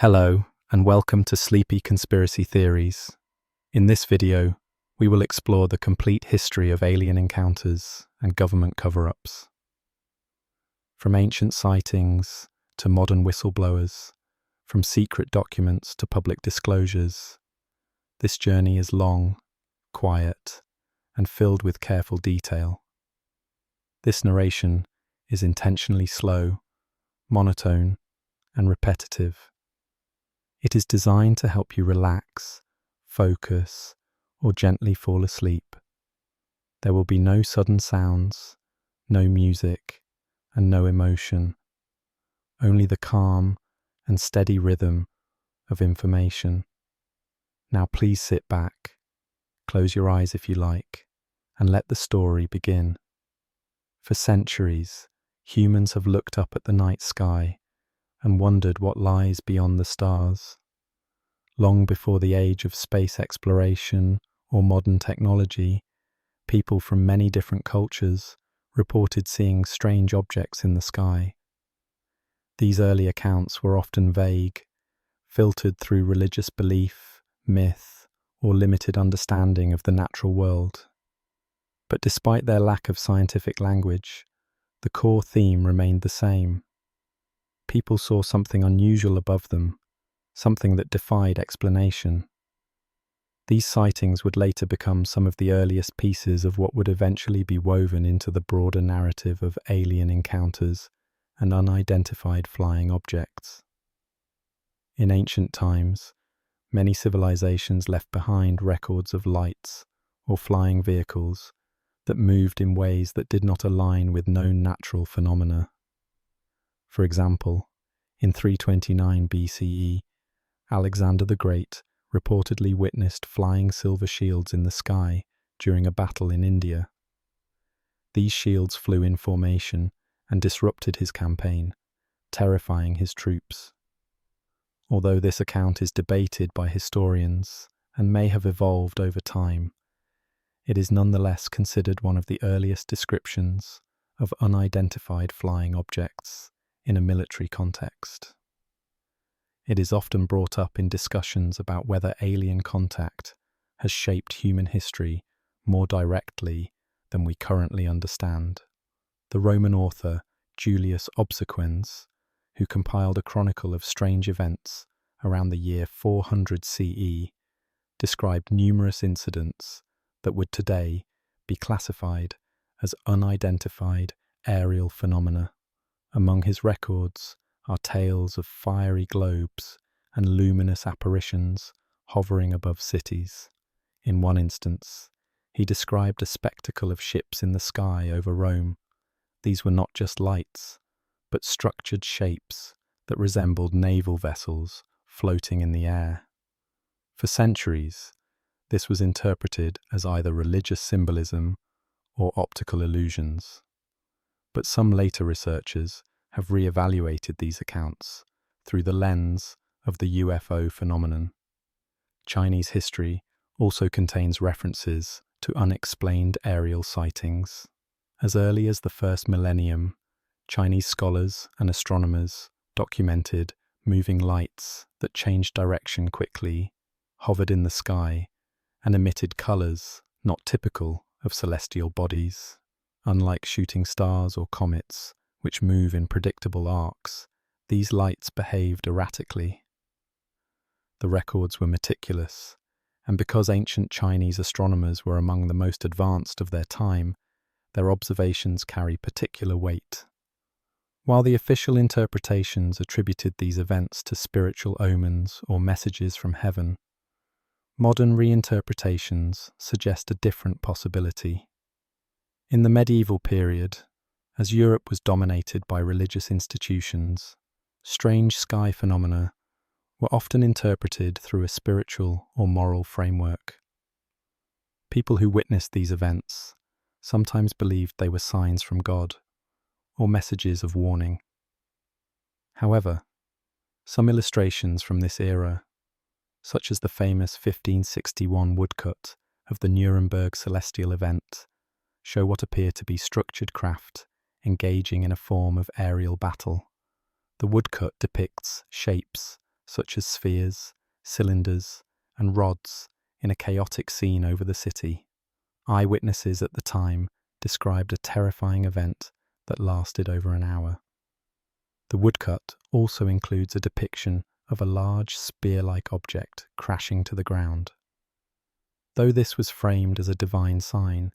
Hello, and welcome to Sleepy Conspiracy Theories. In this video, we will explore the complete history of alien encounters and government cover-ups. From ancient sightings to modern whistleblowers, from secret documents to public disclosures, this journey is long, quiet, and filled with careful detail. This narration is intentionally slow, monotone, and repetitive. It is designed to help you relax, focus, or gently fall asleep. There will be no sudden sounds, no music, and no emotion. Only the calm and steady rhythm of information. Now please sit back, close your eyes if you like, and let the story begin. For centuries, humans have looked up at the night sky and wondered what lies beyond the stars. Long before the age of space exploration or modern technology, people from many different cultures reported seeing strange objects in the sky. These early accounts were often vague, filtered through religious belief, myth, or limited understanding of the natural world. But despite their lack of scientific language, the core theme remained the same. People saw something unusual above them, something that defied explanation. These sightings would later become some of the earliest pieces of what would eventually be woven into the broader narrative of alien encounters and unidentified flying objects. In ancient times, many civilizations left behind records of lights or flying vehicles that moved in ways that did not align with known natural phenomena. For example, in 329 BCE, Alexander the Great reportedly witnessed flying silver shields in the sky during a battle in India. These shields flew in formation and disrupted his campaign, terrifying his troops. Although this account is debated by historians and may have evolved over time, it is nonetheless considered one of the earliest descriptions of unidentified flying objects in a military context. It is often brought up in discussions about whether alien contact has shaped human history more directly than we currently understand. The Roman author Julius Obsequens, who compiled a chronicle of strange events around the year 400 CE, described numerous incidents that would today be classified as unidentified aerial phenomena. Among his records are tales of fiery globes and luminous apparitions hovering above cities. In one instance, he described a spectacle of ships in the sky over Rome. These were not just lights, but structured shapes that resembled naval vessels floating in the air. For centuries, this was interpreted as either religious symbolism or optical illusions. But some later researchers have re-evaluated these accounts through the lens of the UFO phenomenon. Chinese history also contains references to unexplained aerial sightings. As early as the first millennium, Chinese scholars and astronomers documented moving lights that changed direction quickly, hovered in the sky, and emitted colors not typical of celestial bodies. Unlike shooting stars or comets, which move in predictable arcs, these lights behaved erratically. The records were meticulous, and because ancient Chinese astronomers were among the most advanced of their time, their observations carry particular weight. While the official interpretations attributed these events to spiritual omens or messages from heaven, modern reinterpretations suggest a different possibility. In the medieval period, as Europe was dominated by religious institutions, strange sky phenomena were often interpreted through a spiritual or moral framework. People who witnessed these events sometimes believed they were signs from God or messages of warning. However, some illustrations from this era, such as the famous 1561 woodcut of the Nuremberg celestial event, show what appear to be structured craft engaging in a form of aerial battle. The woodcut depicts shapes such as spheres, cylinders, and rods, in a chaotic scene over the city. Eyewitnesses at the time described a terrifying event that lasted over an hour. The woodcut also includes a depiction of a large spear-like object crashing to the ground. Though this was framed as a divine sign,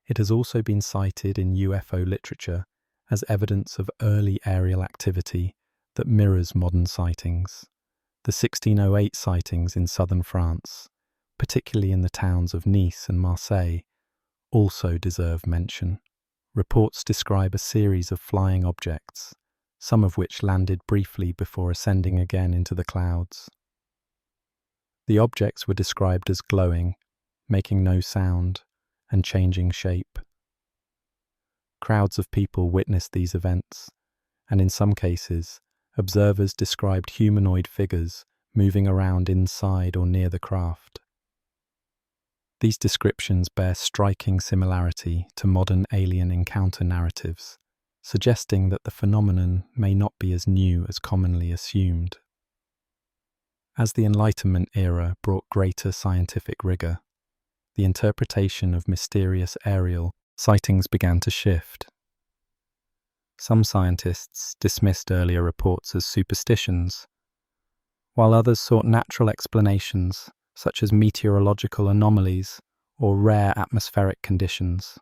it has also been cited in UFO literature as evidence of early aerial activity that mirrors modern sightings. The 1608 sightings in southern France, particularly in the towns of Nice and Marseille, also deserve mention. Reports describe a series of flying objects, some of which landed briefly before ascending again into the clouds. The objects were described as glowing, making no sound, and changing shape. Crowds of people witnessed these events, and in some cases, observers described humanoid figures moving around inside or near the craft. These descriptions bear striking similarity to modern alien encounter narratives, suggesting that the phenomenon may not be as new as commonly assumed. As the Enlightenment era brought greater scientific rigor, the interpretation of mysterious aerial sightings began to shift. Some scientists dismissed earlier reports as superstitions, while others sought natural explanations such as meteorological anomalies or rare atmospheric conditions.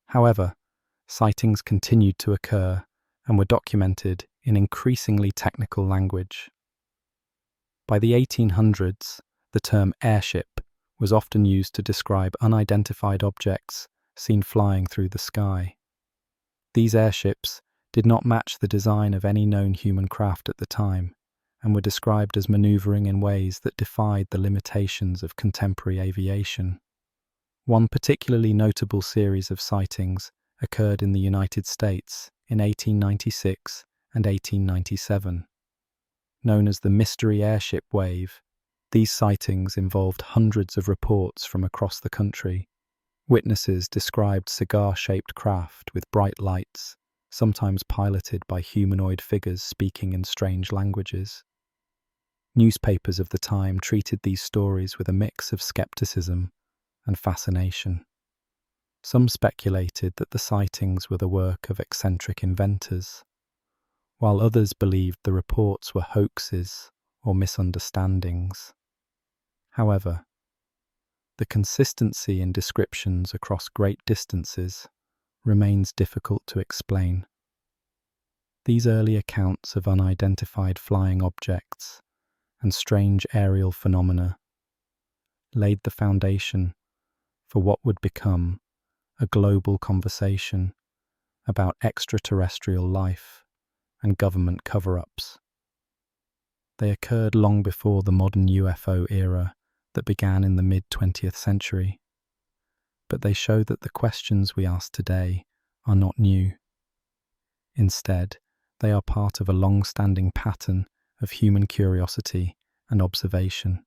However, sightings continued to occur and were documented in increasingly technical language. By the 1800s, the term airship was often used to describe unidentified objects seen flying through the sky. These airships did not match the design of any known human craft at the time, and were described as maneuvering in ways that defied the limitations of contemporary aviation. One particularly notable series of sightings occurred in the United States in 1896 and 1897. Known as the Mystery Airship Wave, these sightings involved hundreds of reports from across the country. Witnesses described cigar-shaped craft with bright lights, sometimes piloted by humanoid figures speaking in strange languages. Newspapers of the time treated these stories with a mix of skepticism and fascination. Some speculated that the sightings were the work of eccentric inventors, while others believed the reports were hoaxes or misunderstandings. However, the consistency in descriptions across great distances remains difficult to explain. These early accounts of unidentified flying objects and strange aerial phenomena laid the foundation for what would become a global conversation about extraterrestrial life and government cover-ups. They occurred long before the modern UFO era that began in the mid-20th century, but they show that the questions we ask today are not new. Instead, they are part of a long-standing pattern of human curiosity and observation.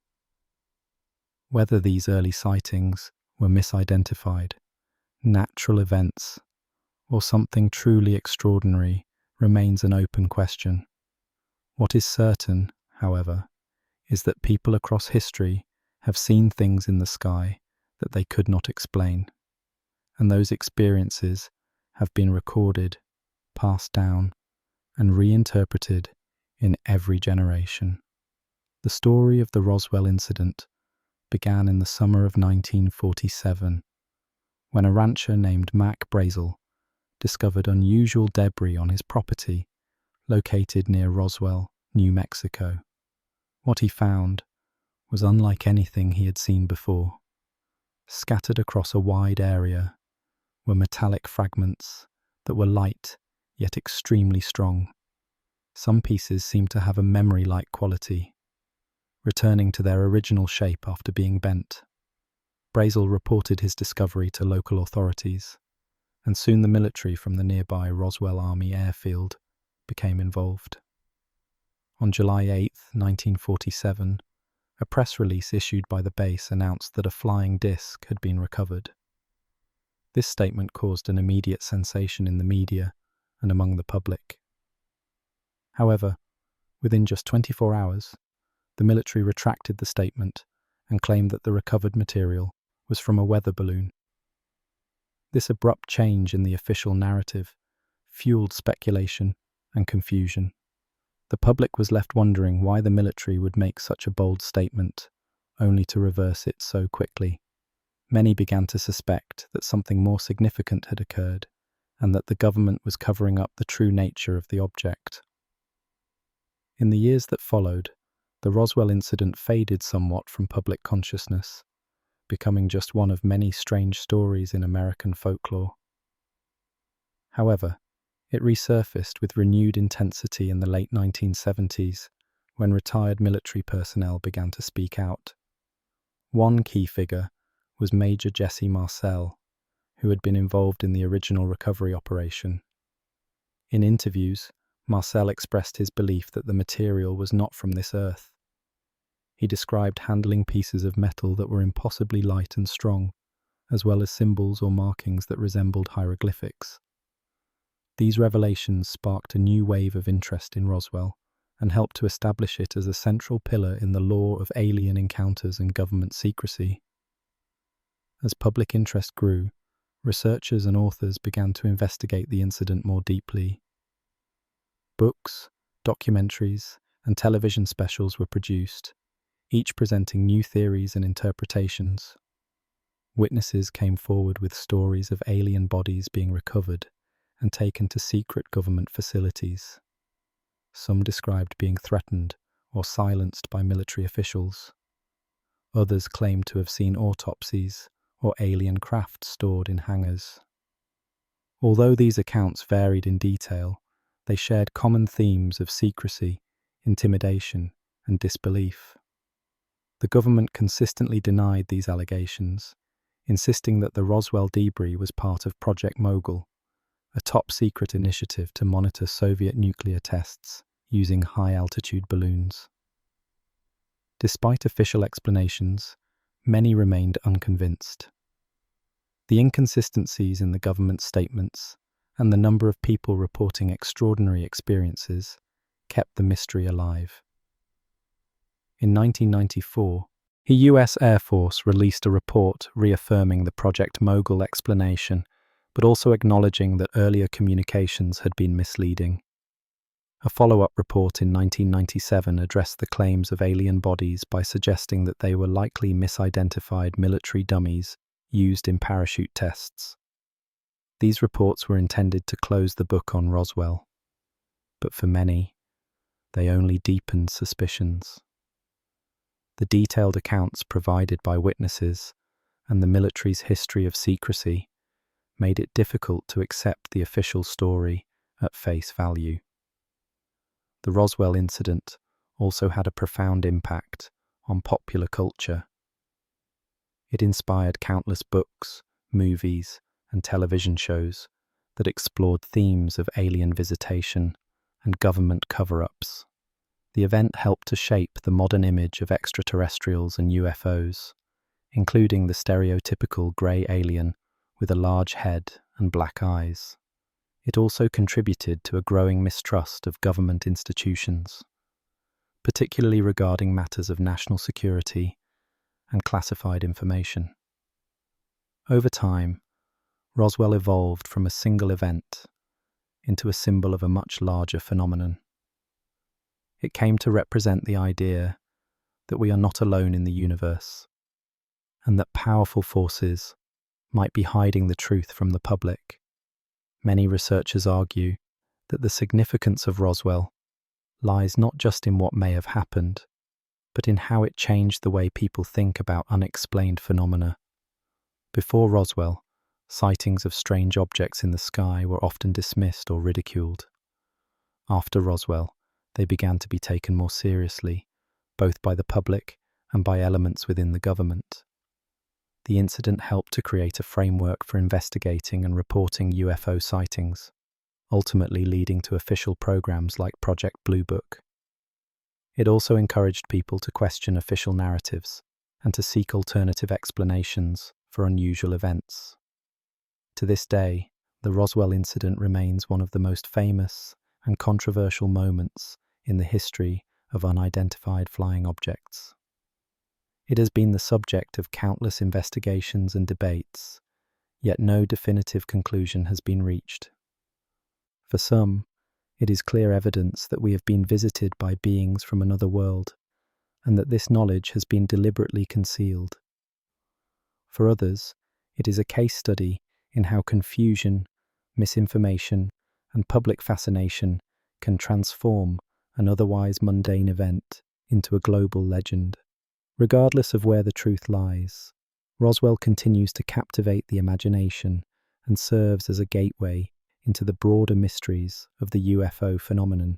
Whether these early sightings were misidentified, natural events, or something truly extraordinary remains an open question. What is certain, however, is that people across history have seen things in the sky that they could not explain, and those experiences have been recorded, passed down, and reinterpreted in every generation. The story of the Roswell incident began in the summer of 1947, when a rancher named Mac Brazel discovered unusual debris on his property located near Roswell, New Mexico. What he found was unlike anything he had seen before. Scattered across a wide area were metallic fragments that were light yet extremely strong. Some pieces seemed to have a memory-like quality, returning to their original shape after being bent. Brazel reported his discovery to local authorities, and soon the military from the nearby Roswell Army Airfield became involved. On July 8, 1947, a press release issued by the base announced that a flying disc had been recovered. This statement caused an immediate sensation in the media and among the public. However, Within just 24 hours, the military retracted the statement and claimed that the recovered material was from a weather balloon. This abrupt change in the official narrative fueled speculation and confusion. The public was left wondering why the military would make such a bold statement, only to reverse it so quickly. Many began to suspect that something more significant had occurred, and that the government was covering up the true nature of the object. In the years that followed, the Roswell incident faded somewhat from public consciousness, becoming just one of many strange stories in American folklore. However, it resurfaced with renewed intensity in the late 1970s, when retired military personnel began to speak out. One key figure was Major Jesse Marcel, who had been involved in the original recovery operation. In interviews, Marcel expressed his belief that the material was not from this earth. He described handling pieces of metal that were impossibly light and strong, as well as symbols or markings that resembled hieroglyphics. These revelations sparked a new wave of interest in Roswell and helped to establish it as a central pillar in the lore of alien encounters and government secrecy. As public interest grew, researchers and authors began to investigate the incident more deeply. Books, documentaries, and television specials were produced, each presenting new theories and interpretations. Witnesses came forward with stories of alien bodies being recovered and taken to secret government facilities. Some described being threatened or silenced by military officials. Others claimed to have seen autopsies or alien craft stored in hangars. Although these accounts varied in detail, they shared common themes of secrecy, intimidation, and disbelief. The government consistently denied these allegations, insisting that the Roswell debris was part of Project Mogul, a top-secret initiative to monitor Soviet nuclear tests using high-altitude balloons. Despite official explanations, many remained unconvinced. The inconsistencies in the government statements and the number of people reporting extraordinary experiences kept the mystery alive. In 1994, the US Air Force released a report reaffirming the Project Mogul explanation, but also acknowledging that earlier communications had been misleading. A follow-up report in 1997 addressed the claims of alien bodies by suggesting that they were likely misidentified military dummies used in parachute tests. These reports were intended to close the book on Roswell, but for many, they only deepened suspicions. The detailed accounts provided by witnesses and the military's history of secrecy made it difficult to accept the official story at face value. The Roswell incident also had a profound impact on popular culture. It inspired countless books, movies, and television shows that explored themes of alien visitation and government cover-ups. The event helped to shape the modern image of extraterrestrials and UFOs, including the stereotypical grey alien with a large head and black eyes. It also contributed to a growing mistrust of government institutions, particularly regarding matters of national security and classified information. Over time, Roswell evolved from a single event into a symbol of a much larger phenomenon. It came to represent the idea that we are not alone in the universe, and that powerful forces might be hiding the truth from the public. Many researchers argue that the significance of Roswell lies not just in what may have happened, but in how it changed the way people think about unexplained phenomena. Before Roswell, sightings of strange objects in the sky were often dismissed or ridiculed. After Roswell, they began to be taken more seriously, both by the public and by elements within the government. The incident helped to create a framework for investigating and reporting UFO sightings, ultimately leading to official programs like Project Blue Book. It also encouraged people to question official narratives and to seek alternative explanations for unusual events. To this day, the Roswell incident remains one of the most famous and controversial moments in the history of unidentified flying objects. It has been the subject of countless investigations and debates, yet no definitive conclusion has been reached. For some, it is clear evidence that we have been visited by beings from another world, and that this knowledge has been deliberately concealed. For others, it is a case study in how confusion, misinformation, and public fascination can transform an otherwise mundane event into a global legend. Regardless of where the truth lies, Roswell continues to captivate the imagination and serves as a gateway into the broader mysteries of the UFO phenomenon.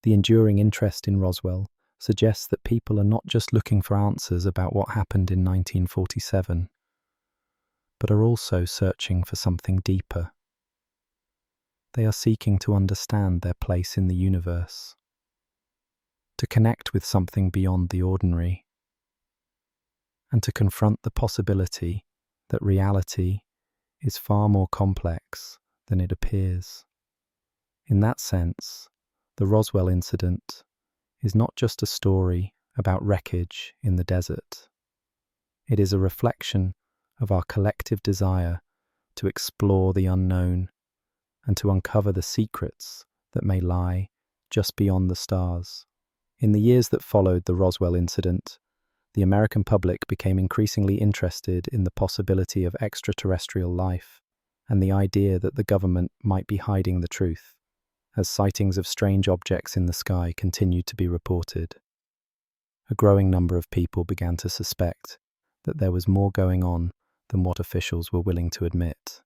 The enduring interest in Roswell suggests that people are not just looking for answers about what happened in 1947, but are also searching for something deeper. They are seeking to understand their place in the universe, to connect with something beyond the ordinary, and to confront the possibility that reality is far more complex than it appears. In that sense, the Roswell incident is not just a story about wreckage in the desert. It is a reflection of our collective desire to explore the unknown and to uncover the secrets that may lie just beyond the stars. In the years that followed the Roswell incident, the American public became increasingly interested in the possibility of extraterrestrial life and the idea that the government might be hiding the truth, as sightings of strange objects in the sky continued to be reported. A growing number of people began to suspect that there was more going on than what officials were willing to admit.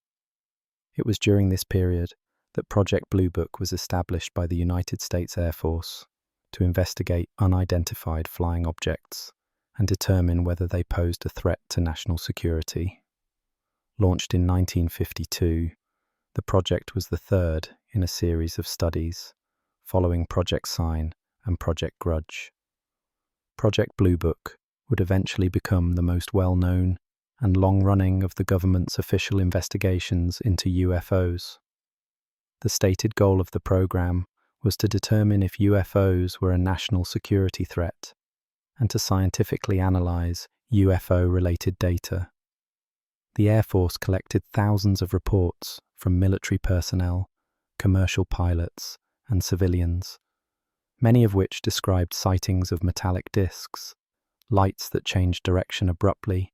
It was during this period that Project Blue Book was established by the United States Air Force to investigate unidentified flying objects and determine whether they posed a threat to national security. Launched in 1952, the project was the third in a series of studies, following Project Sign and Project Grudge. Project Blue Book would eventually become the most well-known and long-running of the government's official investigations into UFOs. The stated goal of the program was to determine if UFOs were a national security threat and to scientifically analyze UFO-related data. The Air Force collected thousands of reports from military personnel, commercial pilots, and civilians, many of which described sightings of metallic discs, lights that changed direction abruptly,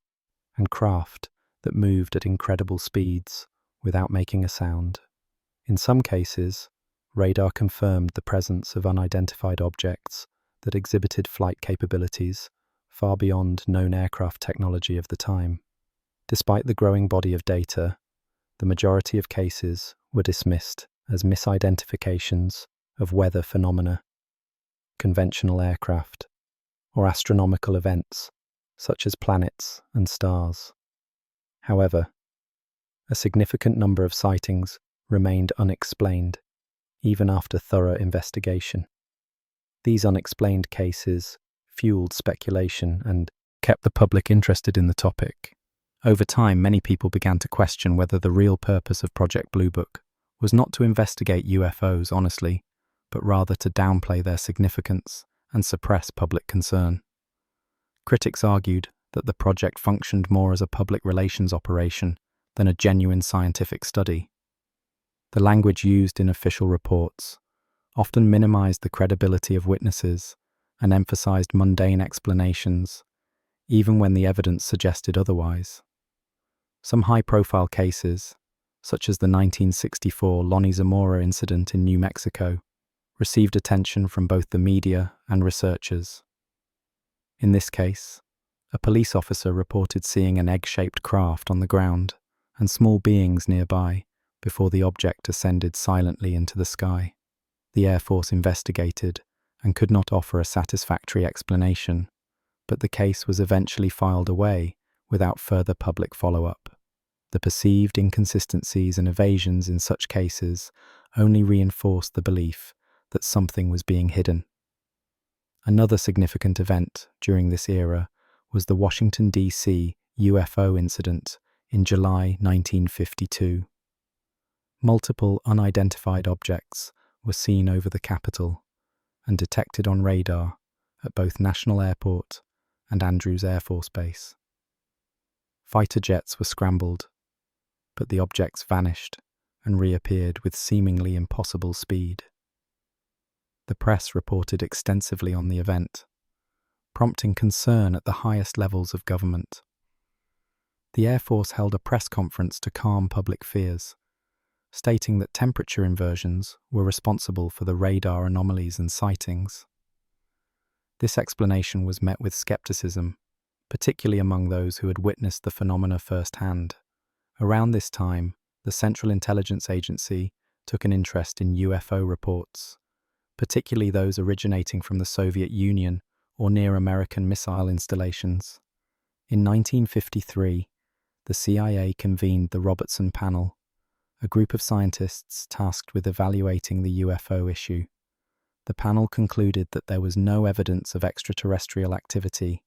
and craft that moved at incredible speeds without making a sound. In some cases, radar confirmed the presence of unidentified objects that exhibited flight capabilities far beyond known aircraft technology of the time. Despite the growing body of data, the majority of cases were dismissed as misidentifications of weather phenomena, conventional aircraft, or astronomical events such as planets and stars. However, a significant number of sightings remained unexplained, even after thorough investigation. These unexplained cases fueled speculation and kept the public interested in the topic. Over time, many people began to question whether the real purpose of Project Blue Book was not to investigate UFOs honestly, but rather to downplay their significance and suppress public concern. Critics argued that the project functioned more as a public relations operation than a genuine scientific study. The language used in official reports often minimized the credibility of witnesses and emphasized mundane explanations, even when the evidence suggested otherwise. Some high-profile cases, such as the 1964 Lonnie Zamora incident in New Mexico, received attention from both the media and researchers. In this case, a police officer reported seeing an egg-shaped craft on the ground and small beings nearby before the object ascended silently into the sky. The Air Force investigated and could not offer a satisfactory explanation, but the case was eventually filed away without further public follow-up. The perceived inconsistencies and evasions in such cases only reinforced the belief that something was being hidden. Another significant event during this era was the Washington, D.C. UFO incident in July 1952. Multiple unidentified objects were seen over the Capitol, and detected on radar at both National Airport and Andrews Air Force Base. Fighter jets were scrambled, but the objects vanished and reappeared with seemingly impossible speed. The press reported extensively on the event, prompting concern at the highest levels of government. The Air Force held a press conference to calm public fears, stating that temperature inversions were responsible for the radar anomalies and sightings. This explanation was met with skepticism, particularly among those who had witnessed the phenomena firsthand. Around this time, the Central Intelligence Agency took an interest in UFO reports, particularly those originating from the Soviet Union or near American missile installations. In 1953, the CIA convened the Robertson Panel, a group of scientists tasked with evaluating the UFO issue. The panel concluded that there was no evidence of extraterrestrial activity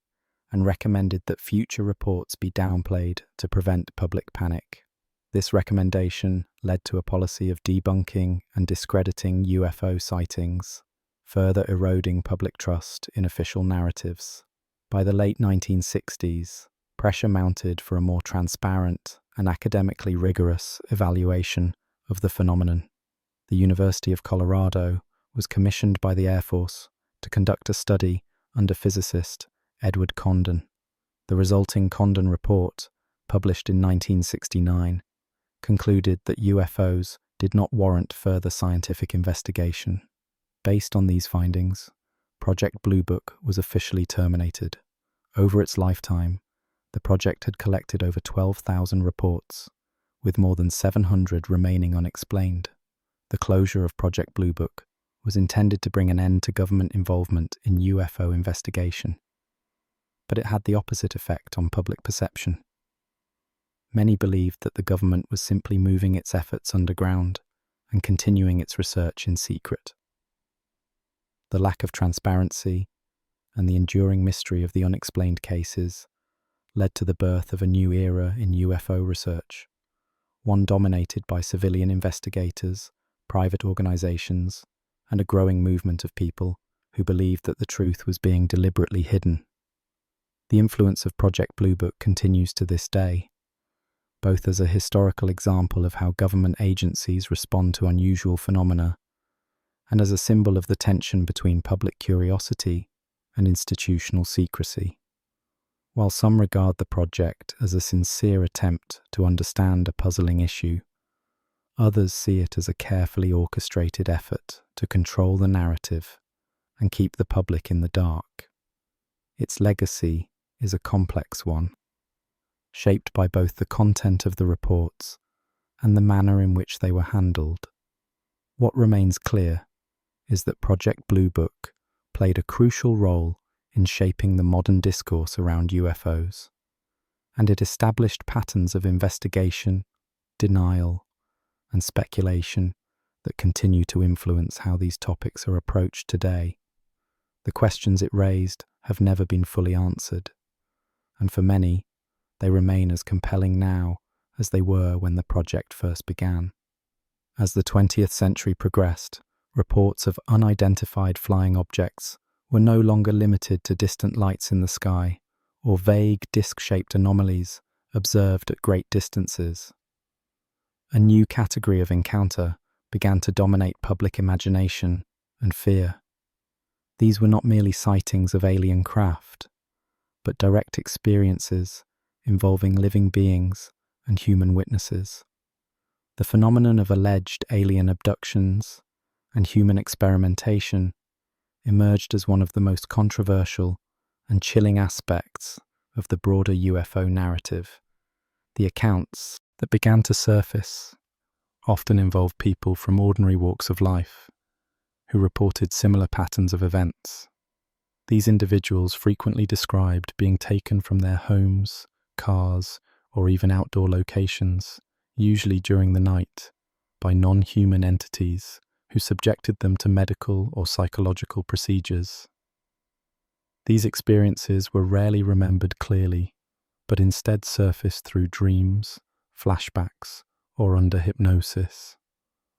and recommended that future reports be downplayed to prevent public panic. This recommendation led to a policy of debunking and discrediting UFO sightings, further eroding public trust in official narratives. By the late 1960s, pressure mounted for a more transparent and academically rigorous evaluation of the phenomenon. The University of Colorado was commissioned by the Air Force to conduct a study under physicist Edward Condon. The resulting Condon report, published in 1969, concluded that UFOs did not warrant further scientific investigation. Based on these findings, Project Blue Book was officially terminated. Over its lifetime, the project had collected over 12,000 reports, with more than 700 remaining unexplained. The closure of Project Blue Book was intended to bring an end to government involvement in UFO investigation, but it had the opposite effect on public perception. Many believed that the government was simply moving its efforts underground and continuing its research in secret. The lack of transparency and the enduring mystery of the unexplained cases led to the birth of a new era in UFO research, one dominated by civilian investigators, private organizations, and a growing movement of people who believed that the truth was being deliberately hidden. The influence of Project Blue Book continues to this day, both as a historical example of how government agencies respond to unusual phenomena and as a symbol of the tension between public curiosity and institutional secrecy. While some regard the project as a sincere attempt to understand a puzzling issue, others see it as a carefully orchestrated effort to control the narrative and keep the public in the dark. Its legacy is a complex one, shaped by both the content of the reports and the manner in which they were handled. What remains clear is that Project Blue Book played a crucial role in shaping the modern discourse around UFOs, and it established patterns of investigation, denial, and speculation that continue to influence how these topics are approached today. The questions it raised have never been fully answered, and for many, they remain as compelling now as they were when the project first began. As the 20th century progressed, reports of unidentified flying objects were no longer limited to distant lights in the sky or vague disc-shaped anomalies observed at great distances. A new category of encounter began to dominate public imagination and fear. These were not merely sightings of alien craft, but direct experiences involving living beings and human witnesses. The phenomenon of alleged alien abductions and human experimentation emerged as one of the most controversial and chilling aspects of the broader UFO narrative. The accounts that began to surface often involved people from ordinary walks of life who reported similar patterns of events. These individuals frequently described being taken from their homes, cars, or even outdoor locations, usually during the night, by non-human entities who subjected them to medical or psychological procedures. These experiences were rarely remembered clearly, but instead surfaced through dreams, flashbacks, or under hypnosis.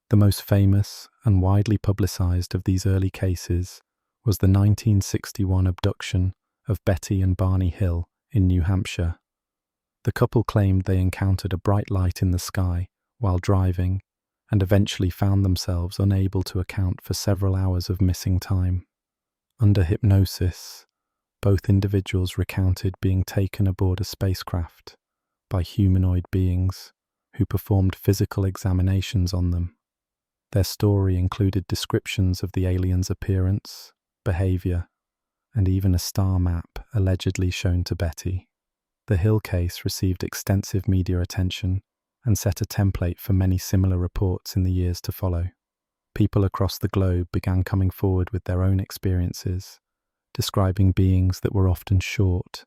The most famous and widely publicized of these early cases was the 1961 abduction of Betty and Barney Hill in New Hampshire. The couple claimed they encountered a bright light in the sky while driving and eventually found themselves unable to account for several hours of missing time. Under hypnosis, both individuals recounted being taken aboard a spacecraft by humanoid beings who performed physical examinations on them. Their story included descriptions of the aliens' appearance, behavior, and even a star map allegedly shown to Betty. The Hill case received extensive media attention and set a template for many similar reports in the years to follow. People across the globe began coming forward with their own experiences, describing beings that were often short,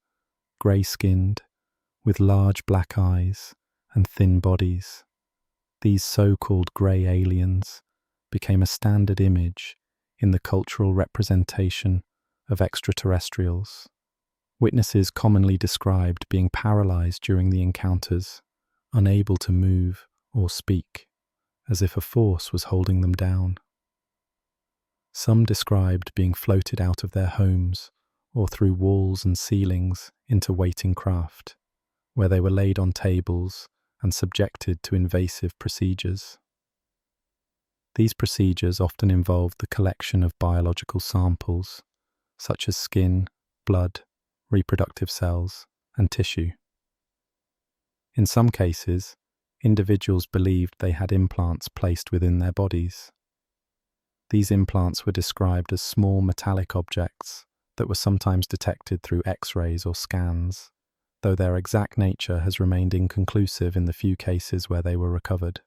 grey-skinned, with large black eyes and thin bodies. These so-called grey aliens became a standard image in the cultural representation of extraterrestrials. Witnesses commonly described being paralyzed during the encounters, unable to move or speak, as if a force was holding them down. Some described being floated out of their homes or through walls and ceilings into waiting craft, where they were laid on tables and subjected to invasive procedures. These procedures often involved the collection of biological samples, such as skin, blood, reproductive cells, and tissue. In some cases, individuals believed they had implants placed within their bodies. These implants were described as small metallic objects that were sometimes detected through X-rays or scans, though their exact nature has remained inconclusive in the few cases where they were recovered.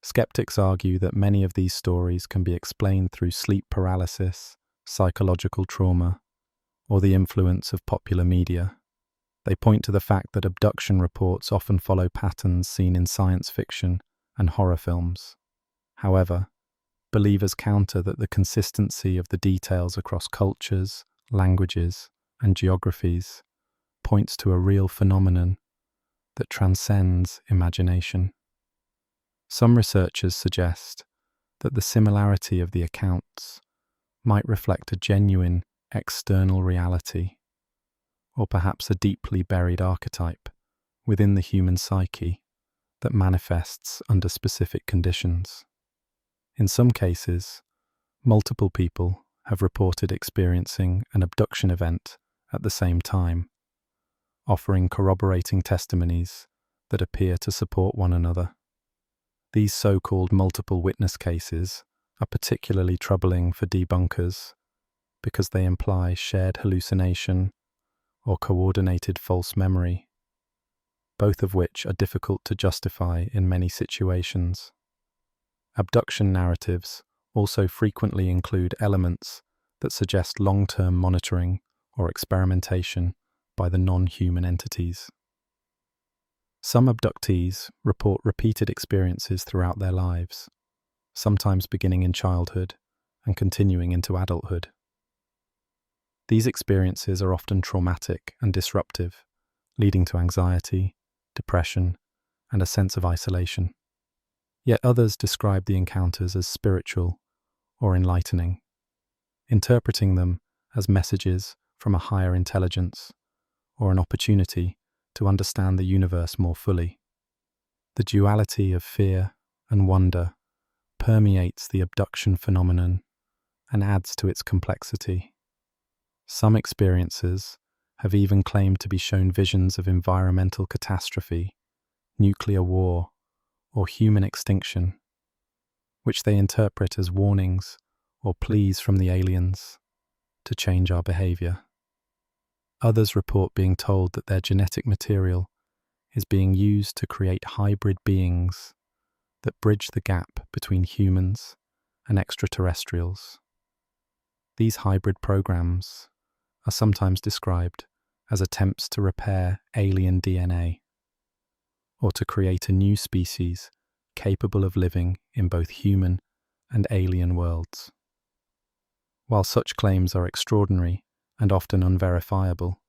Skeptics argue that many of these stories can be explained through sleep paralysis, psychological trauma, or the influence of popular media. They point to the fact that abduction reports often follow patterns seen in science fiction and horror films. However, believers counter that the consistency of the details across cultures, languages, and geographies points to a real phenomenon that transcends imagination. Some researchers suggest that the similarity of the accounts might reflect a genuine external reality, or perhaps a deeply buried archetype within the human psyche that manifests under specific conditions. In some cases, multiple people have reported experiencing an abduction event at the same time, offering corroborating testimonies that appear to support one another. These so-called multiple witness cases are particularly troubling for debunkers because they imply shared hallucination or coordinated false memory, both of which are difficult to justify in many situations. Abduction narratives also frequently include elements that suggest long-term monitoring or experimentation by the non-human entities. Some abductees report repeated experiences throughout their lives, sometimes beginning in childhood and continuing into adulthood. These experiences are often traumatic and disruptive, leading to anxiety, depression, and a sense of isolation. Yet others describe the encounters as spiritual or enlightening, interpreting them as messages from a higher intelligence or an opportunity to understand the universe more fully. The duality of fear and wonder permeates the abduction phenomenon and adds to its complexity. Some experiences have even claimed to be shown visions of environmental catastrophe, nuclear war, or human extinction, which they interpret as warnings or pleas from the aliens to change our behavior. Others report being told that their genetic material is being used to create hybrid beings that bridge the gap between humans and extraterrestrials. These hybrid programs are sometimes described as attempts to repair alien DNA or to create a new species capable of living in both human and alien worlds. While such claims are extraordinary and often unverifiable,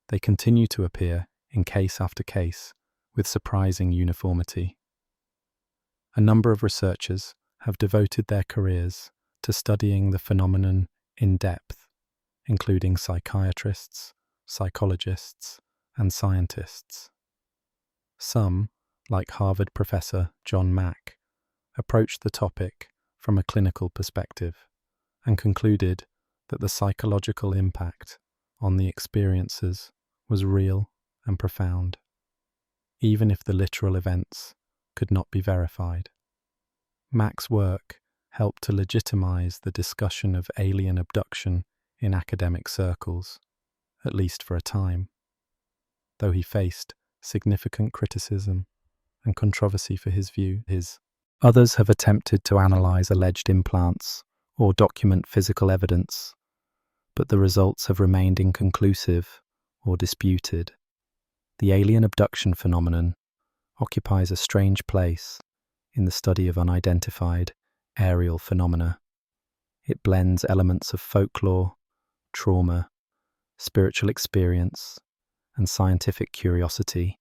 they continue to appear in case after case with surprising uniformity. A number of researchers have devoted their careers to studying the phenomenon in depth, including psychiatrists, psychologists, and scientists. Some, like Harvard professor John Mack, approached the topic from a clinical perspective and concluded that the psychological impact on the experiences was real and profound, even if the literal events could not be verified. Mack's work helped to legitimize the discussion of alien abduction in academic circles, at least for a time, though he faced significant criticism and controversy for his view. Others have attempted to analyze alleged implants or document physical evidence, but the results have remained inconclusive or disputed. The alien abduction phenomenon occupies a strange place in the study of unidentified aerial phenomena. It blends elements of folklore, trauma, spiritual experience, and scientific curiosity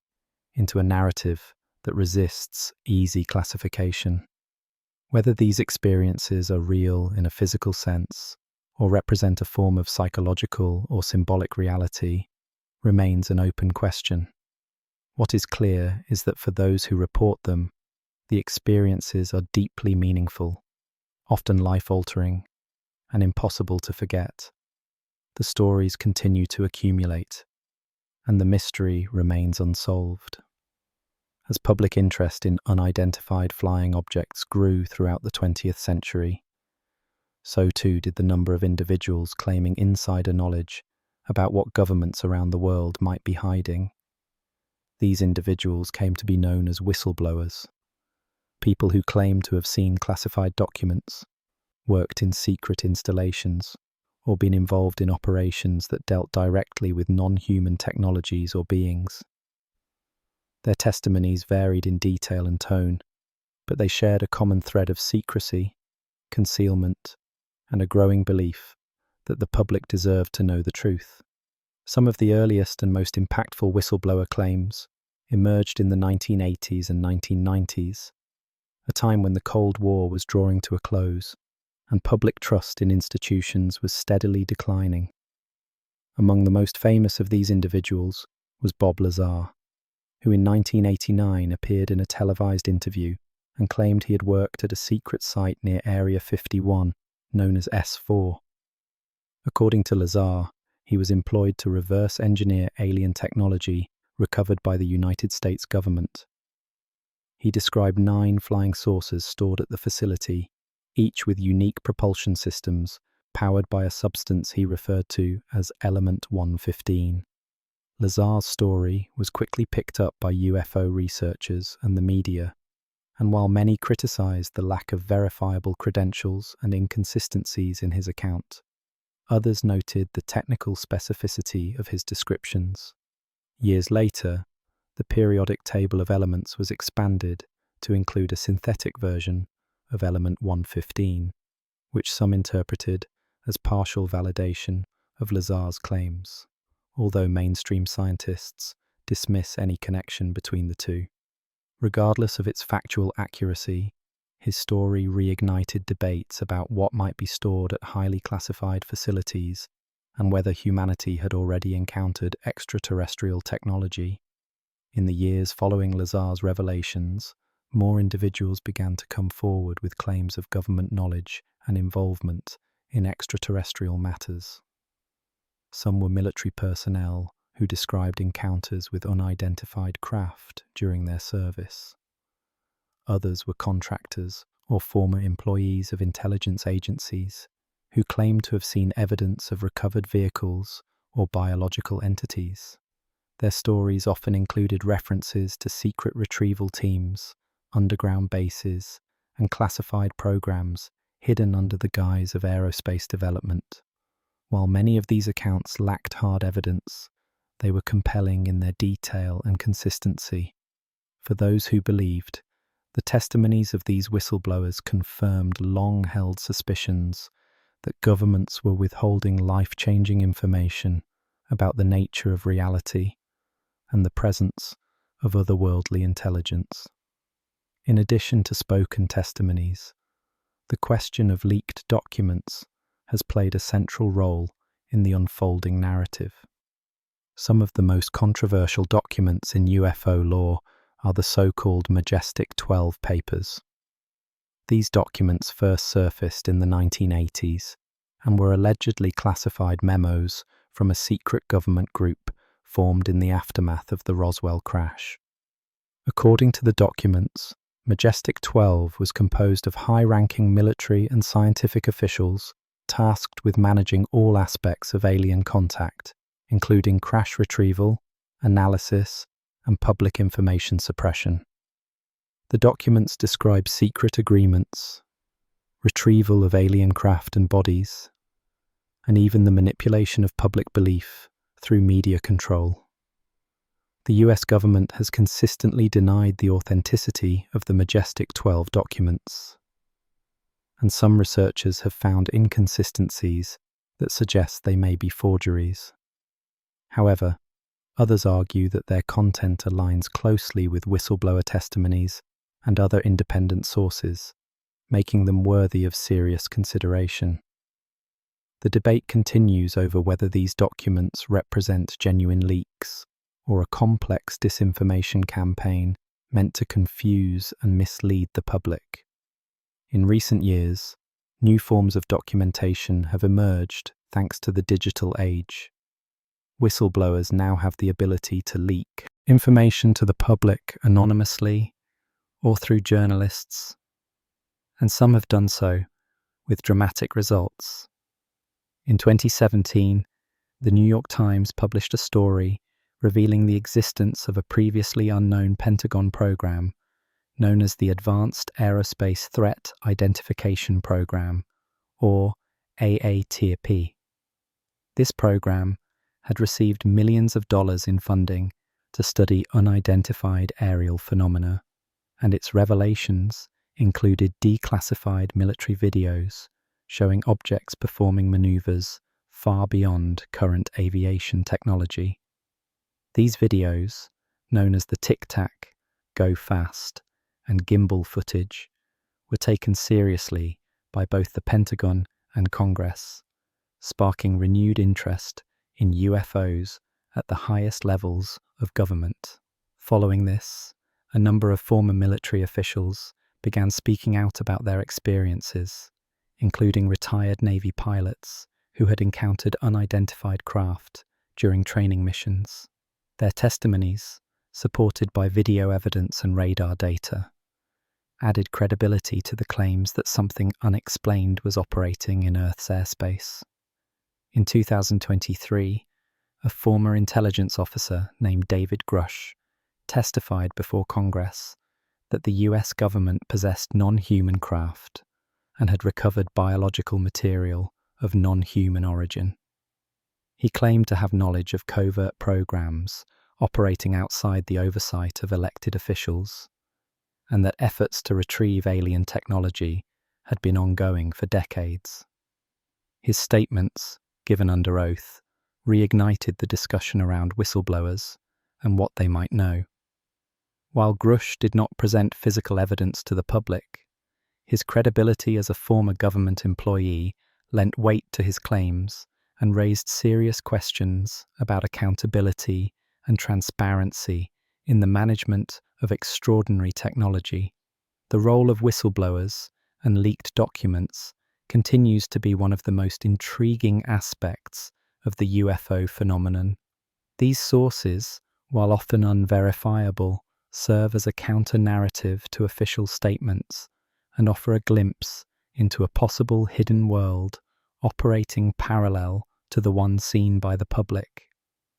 into a narrative that resists easy classification. Whether these experiences are real in a physical sense or represent a form of psychological or symbolic reality remains an open question. What is clear is that for those who report them, the experiences are deeply meaningful, often life-altering, and impossible to forget. The stories continue to accumulate, and the mystery remains unsolved. As public interest in unidentified flying objects grew throughout the 20th century, so too did the number of individuals claiming insider knowledge about what governments around the world might be hiding. These individuals came to be known as whistleblowers, people who claimed to have seen classified documents, worked in secret installations, or been involved in operations that dealt directly with non-human technologies or beings. Their testimonies varied in detail and tone, but they shared a common thread of secrecy, concealment, and a growing belief that the public deserved to know the truth. Some of the earliest and most impactful whistleblower claims emerged in the 1980s and 1990s, a time when the Cold War was drawing to a close and public trust in institutions was steadily declining. Among the most famous of these individuals was Bob Lazar, who in 1989 appeared in a televised interview and claimed he had worked at a secret site near Area 51, known as S4. According to Lazar, he was employed to reverse engineer alien technology recovered by the United States government. He described 9 flying saucers stored at the facility, each with unique propulsion systems powered by a substance he referred to as Element 115. Lazar's story was quickly picked up by UFO researchers and the media, and while many criticized the lack of verifiable credentials and inconsistencies in his account, others noted the technical specificity of his descriptions. Years later, the periodic table of elements was expanded to include a synthetic version of Element 115, which some interpreted as partial validation of Lazar's claims, although mainstream scientists dismiss any connection between the two. Regardless of its factual accuracy, his story reignited debates about what might be stored at highly classified facilities and whether humanity had already encountered extraterrestrial technology. In the years following Lazar's revelations, more individuals began to come forward with claims of government knowledge and involvement in extraterrestrial matters. Some were military personnel who described encounters with unidentified craft during their service. Others were contractors or former employees of intelligence agencies who claimed to have seen evidence of recovered vehicles or biological entities. Their stories often included references to secret retrieval teams, underground bases, and classified programs hidden under the guise of aerospace development. While many of these accounts lacked hard evidence, they were compelling in their detail and consistency. For those who believed, the testimonies of these whistleblowers confirmed long-held suspicions that governments were withholding life-changing information about the nature of reality and the presence of otherworldly intelligence. In addition to spoken testimonies, the question of leaked documents has played a central role in the unfolding narrative. Some of the most controversial documents in UFO lore are the so-called Majestic 12 papers. These documents first surfaced in the 1980s and were allegedly classified memos from a secret government group formed in the aftermath of the Roswell crash. According to the documents, Majestic 12 was composed of high-ranking military and scientific officials tasked with managing all aspects of alien contact, including crash retrieval, analysis, and public information suppression. The documents describe secret agreements, retrieval of alien craft and bodies, and even the manipulation of public belief through media control. The US government has consistently denied the authenticity of the Majestic 12 documents, and some researchers have found inconsistencies that suggest they may be forgeries. However, others argue that their content aligns closely with whistleblower testimonies and other independent sources, making them worthy of serious consideration. The debate continues over whether these documents represent genuine leaks or a complex disinformation campaign meant to confuse and mislead the public. In recent years, new forms of documentation have emerged thanks to the digital age. Whistleblowers now have the ability to leak information to the public anonymously or through journalists, and some have done so with dramatic results. In 2017, the New York Times published a story revealing the existence of a previously unknown Pentagon program known as the Advanced Aerospace Threat Identification Program, or AATP. This program had received millions of dollars in funding to study unidentified aerial phenomena, and its revelations included declassified military videos showing objects performing maneuvers far beyond current aviation technology. These videos, known as the tic-tac, go fast, and gimbal footage, were taken seriously by both the Pentagon and Congress, sparking renewed interest in UFOs at the highest levels of government. Following this, a number of former military officials began speaking out about their experiences, including retired Navy pilots who had encountered unidentified craft during training missions. Their testimonies, supported by video evidence and radar data, added credibility to the claims that something unexplained was operating in Earth's airspace. In 2023, a former intelligence officer named David Grush testified before Congress that the US government possessed non-human craft and had recovered biological material of non-human origin. He claimed to have knowledge of covert programs operating outside the oversight of elected officials, and that efforts to retrieve alien technology had been ongoing for decades. His statements, given under oath, reignited the discussion around whistleblowers and what they might know. While Grush did not present physical evidence to the public, his credibility as a former government employee lent weight to his claims and raised serious questions about accountability and transparency in the management of extraordinary technology. The role of whistleblowers and leaked documents continues to be one of the most intriguing aspects of the UFO phenomenon. These sources, while often unverifiable, serve as a counter-narrative to official statements and offer a glimpse into a possible hidden world operating parallel to the one seen by the public.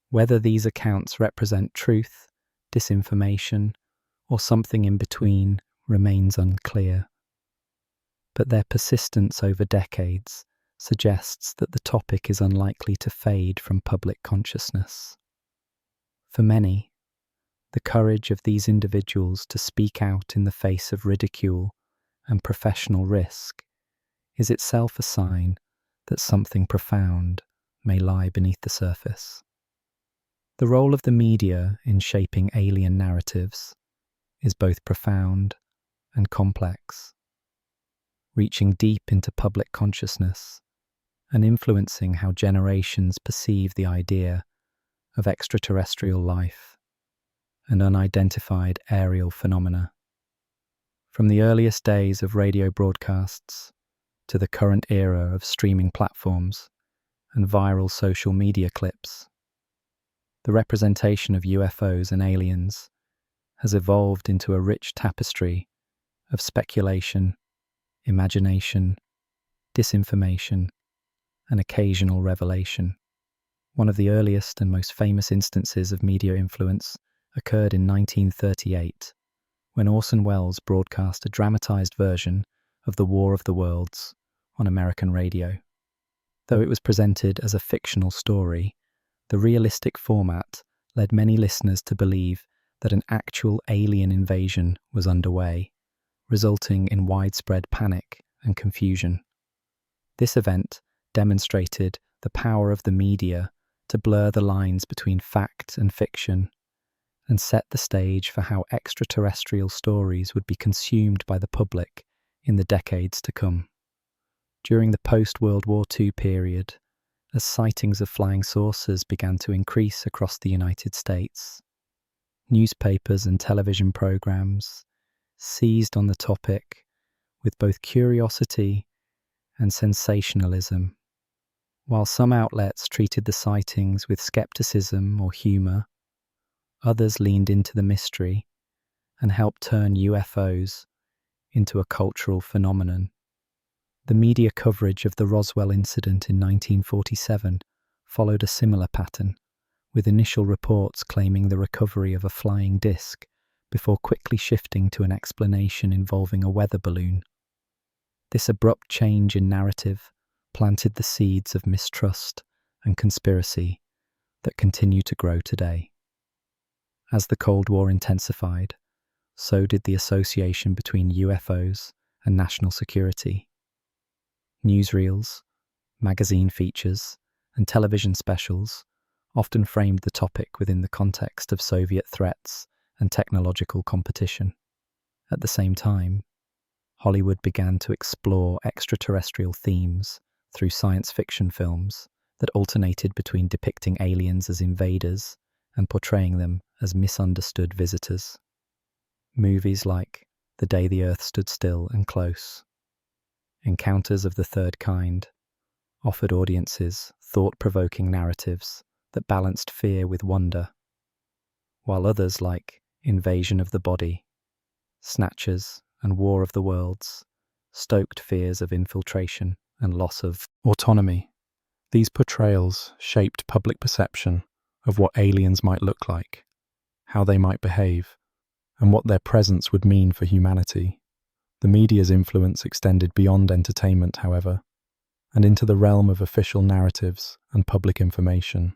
Whether these accounts represent truth, disinformation, or something in between remains unclear. But their persistence over decades suggests that the topic is unlikely to fade from public consciousness. For many, the courage of these individuals to speak out in the face of ridicule and professional risk is itself a sign that something profound may lie beneath the surface. The role of the media in shaping alien narratives is both profound and complex, reaching deep into public consciousness and influencing how generations perceive the idea of extraterrestrial life and unidentified aerial phenomena. From the earliest days of radio broadcasts to the current era of streaming platforms and viral social media clips, the representation of UFOs and aliens has evolved into a rich tapestry of speculation, imagination, disinformation, and occasional revelation. One of the earliest and most famous instances of media influence occurred in 1938, when Orson Welles broadcast a dramatized version of The War of the Worlds on American radio. Though it was presented as a fictional story, the realistic format led many listeners to believe that an actual alien invasion was underway, resulting in widespread panic and confusion. This event demonstrated the power of the media to blur the lines between fact and fiction, and set the stage for how extraterrestrial stories would be consumed by the public in the decades to come. During the post-World War II period, as sightings of flying saucers began to increase across the United States, newspapers and television programs seized on the topic with both curiosity and sensationalism. While some outlets treated the sightings with skepticism or humor, others leaned into the mystery and helped turn UFOs into a cultural phenomenon. The media coverage of the Roswell incident in 1947 followed a similar pattern, with initial reports claiming the recovery of a flying disc before quickly shifting to an explanation involving a weather balloon. This abrupt change in narrative planted the seeds of mistrust and conspiracy that continue to grow today. As the Cold War intensified, so did the association between UFOs and national security. Newsreels, magazine features, and television specials often framed the topic within the context of Soviet threats and technological competition. At the same time, Hollywood began to explore extraterrestrial themes through science fiction films that alternated between depicting aliens as invaders and portraying them as misunderstood visitors. Movies like The Day the Earth Stood Still and Close, Encounters of the Third Kind, offered audiences thought-provoking narratives that balanced fear with wonder, while others like Invasion of the Body, Snatchers, and War of the Worlds stoked fears of infiltration and loss of autonomy. These portrayals shaped public perception of what aliens might look like, how they might behave, and what their presence would mean for humanity. The media's influence extended beyond entertainment, however, and into the realm of official narratives and public information.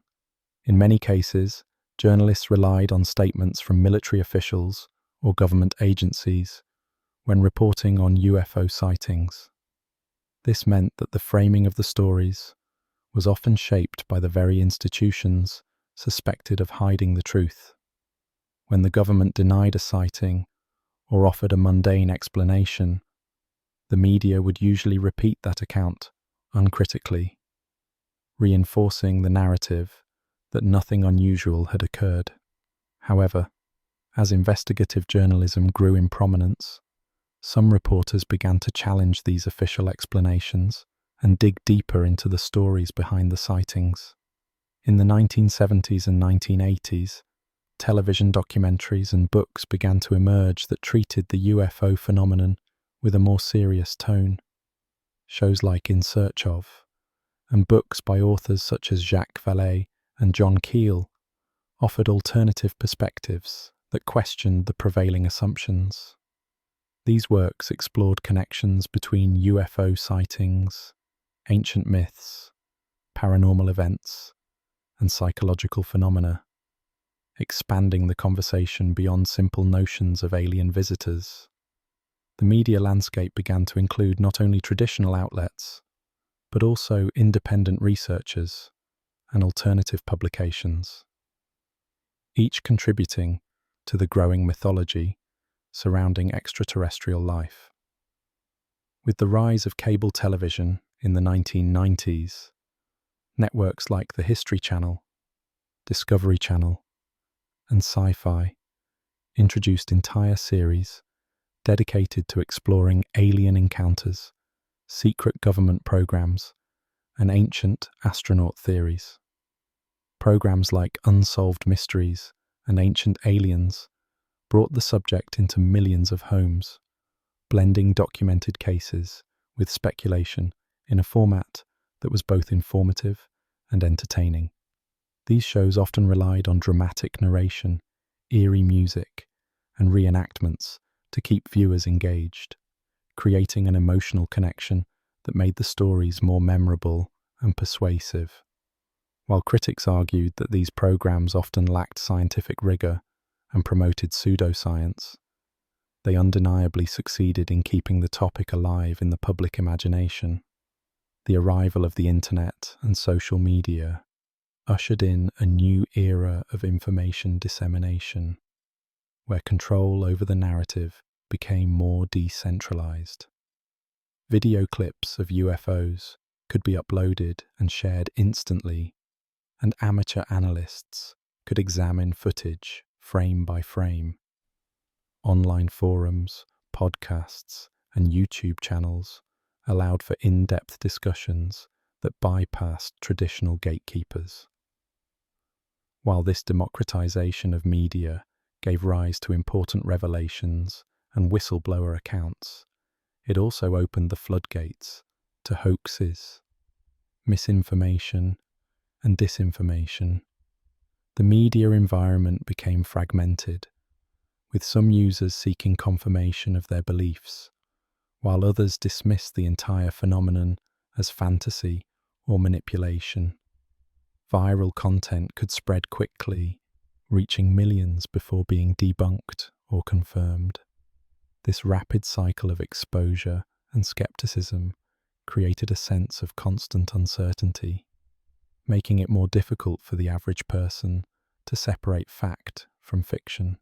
In many cases, journalists relied on statements from military officials or government agencies when reporting on UFO sightings. This meant that the framing of the stories was often shaped by the very institutions suspected of hiding the truth. When the government denied a sighting or offered a mundane explanation, the media would usually repeat that account uncritically, reinforcing the narrative that nothing unusual had occurred. However, as investigative journalism grew in prominence, some reporters began to challenge these official explanations and dig deeper into the stories behind the sightings. In the 1970s and 1980s, television documentaries and books began to emerge that treated the UFO phenomenon with a more serious tone. Shows like In Search Of, and books by authors such as Jacques Vallée and John Keel offered alternative perspectives that questioned the prevailing assumptions. These works explored connections between UFO sightings, ancient myths, paranormal events, and psychological phenomena, expanding the conversation beyond simple notions of alien visitors. The media landscape began to include not only traditional outlets, but also independent researchers and alternative publications, each contributing to the growing mythology surrounding extraterrestrial life. With the rise of cable television in the 1990s, networks like the History Channel, Discovery Channel, and Sci-Fi introduced entire series dedicated to exploring alien encounters, secret government programs, and ancient astronaut theories. Programs like Unsolved Mysteries and Ancient Aliens brought the subject into millions of homes, blending documented cases with speculation in a format that was both informative and entertaining. These shows often relied on dramatic narration, eerie music, and reenactments to keep viewers engaged, creating an emotional connection that made the stories more memorable and persuasive. While critics argued that these programs often lacked scientific rigor and promoted pseudoscience, they undeniably succeeded in keeping the topic alive in the public imagination. The arrival of the internet and social media ushered in a new era of information dissemination, where control over the narrative became more decentralized. Video clips of UFOs could be uploaded and shared instantly, and amateur analysts could examine footage frame by frame. Online forums, podcasts, and YouTube channels allowed for in-depth discussions that bypassed traditional gatekeepers. While this democratization of media gave rise to important revelations and whistleblower accounts, it also opened the floodgates to hoaxes, misinformation, and disinformation. The media environment became fragmented, with some users seeking confirmation of their beliefs, while others dismissed the entire phenomenon as fantasy or manipulation. Viral content could spread quickly, reaching millions before being debunked or confirmed. This rapid cycle of exposure and skepticism created a sense of constant uncertainty, making it more difficult for the average person to separate fact from fiction.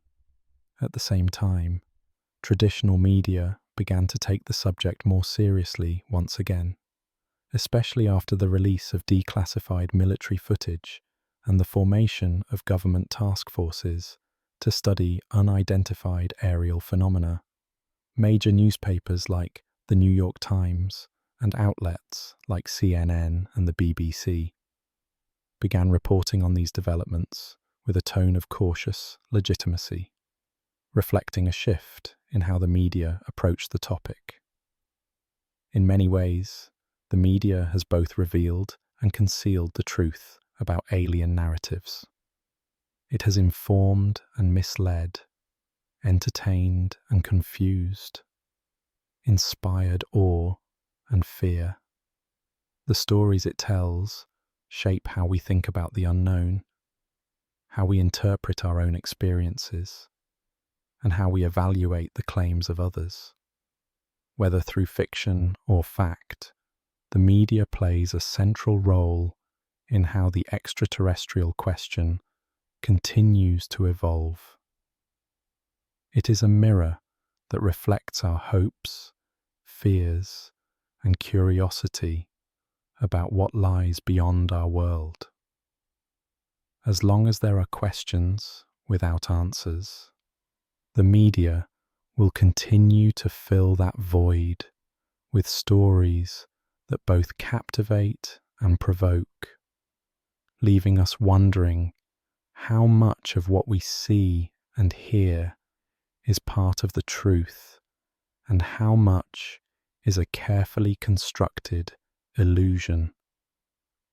At the same time, traditional media began to take the subject more seriously once again, especially after the release of declassified military footage and the formation of government task forces to study unidentified aerial phenomena. Major newspapers like the New York Times and outlets like CNN and the BBC began reporting on these developments with a tone of cautious legitimacy, reflecting a shift in how the media approached the topic. In many ways, the media has both revealed and concealed the truth about alien narratives. It has informed and misled, entertained and confused, inspired awe and fear. The stories it tells shape how we think about the unknown, how we interpret our own experiences, and how we evaluate the claims of others. Whether through fiction or fact, the media plays a central role in how the extraterrestrial question continues to evolve. It is a mirror that reflects our hopes, fears, and curiosity about what lies beyond our world. As long as there are questions without answers, the media will continue to fill that void with stories that both captivate and provoke, leaving us wondering how much of what we see and hear is part of the truth and how much is a carefully constructed illusion.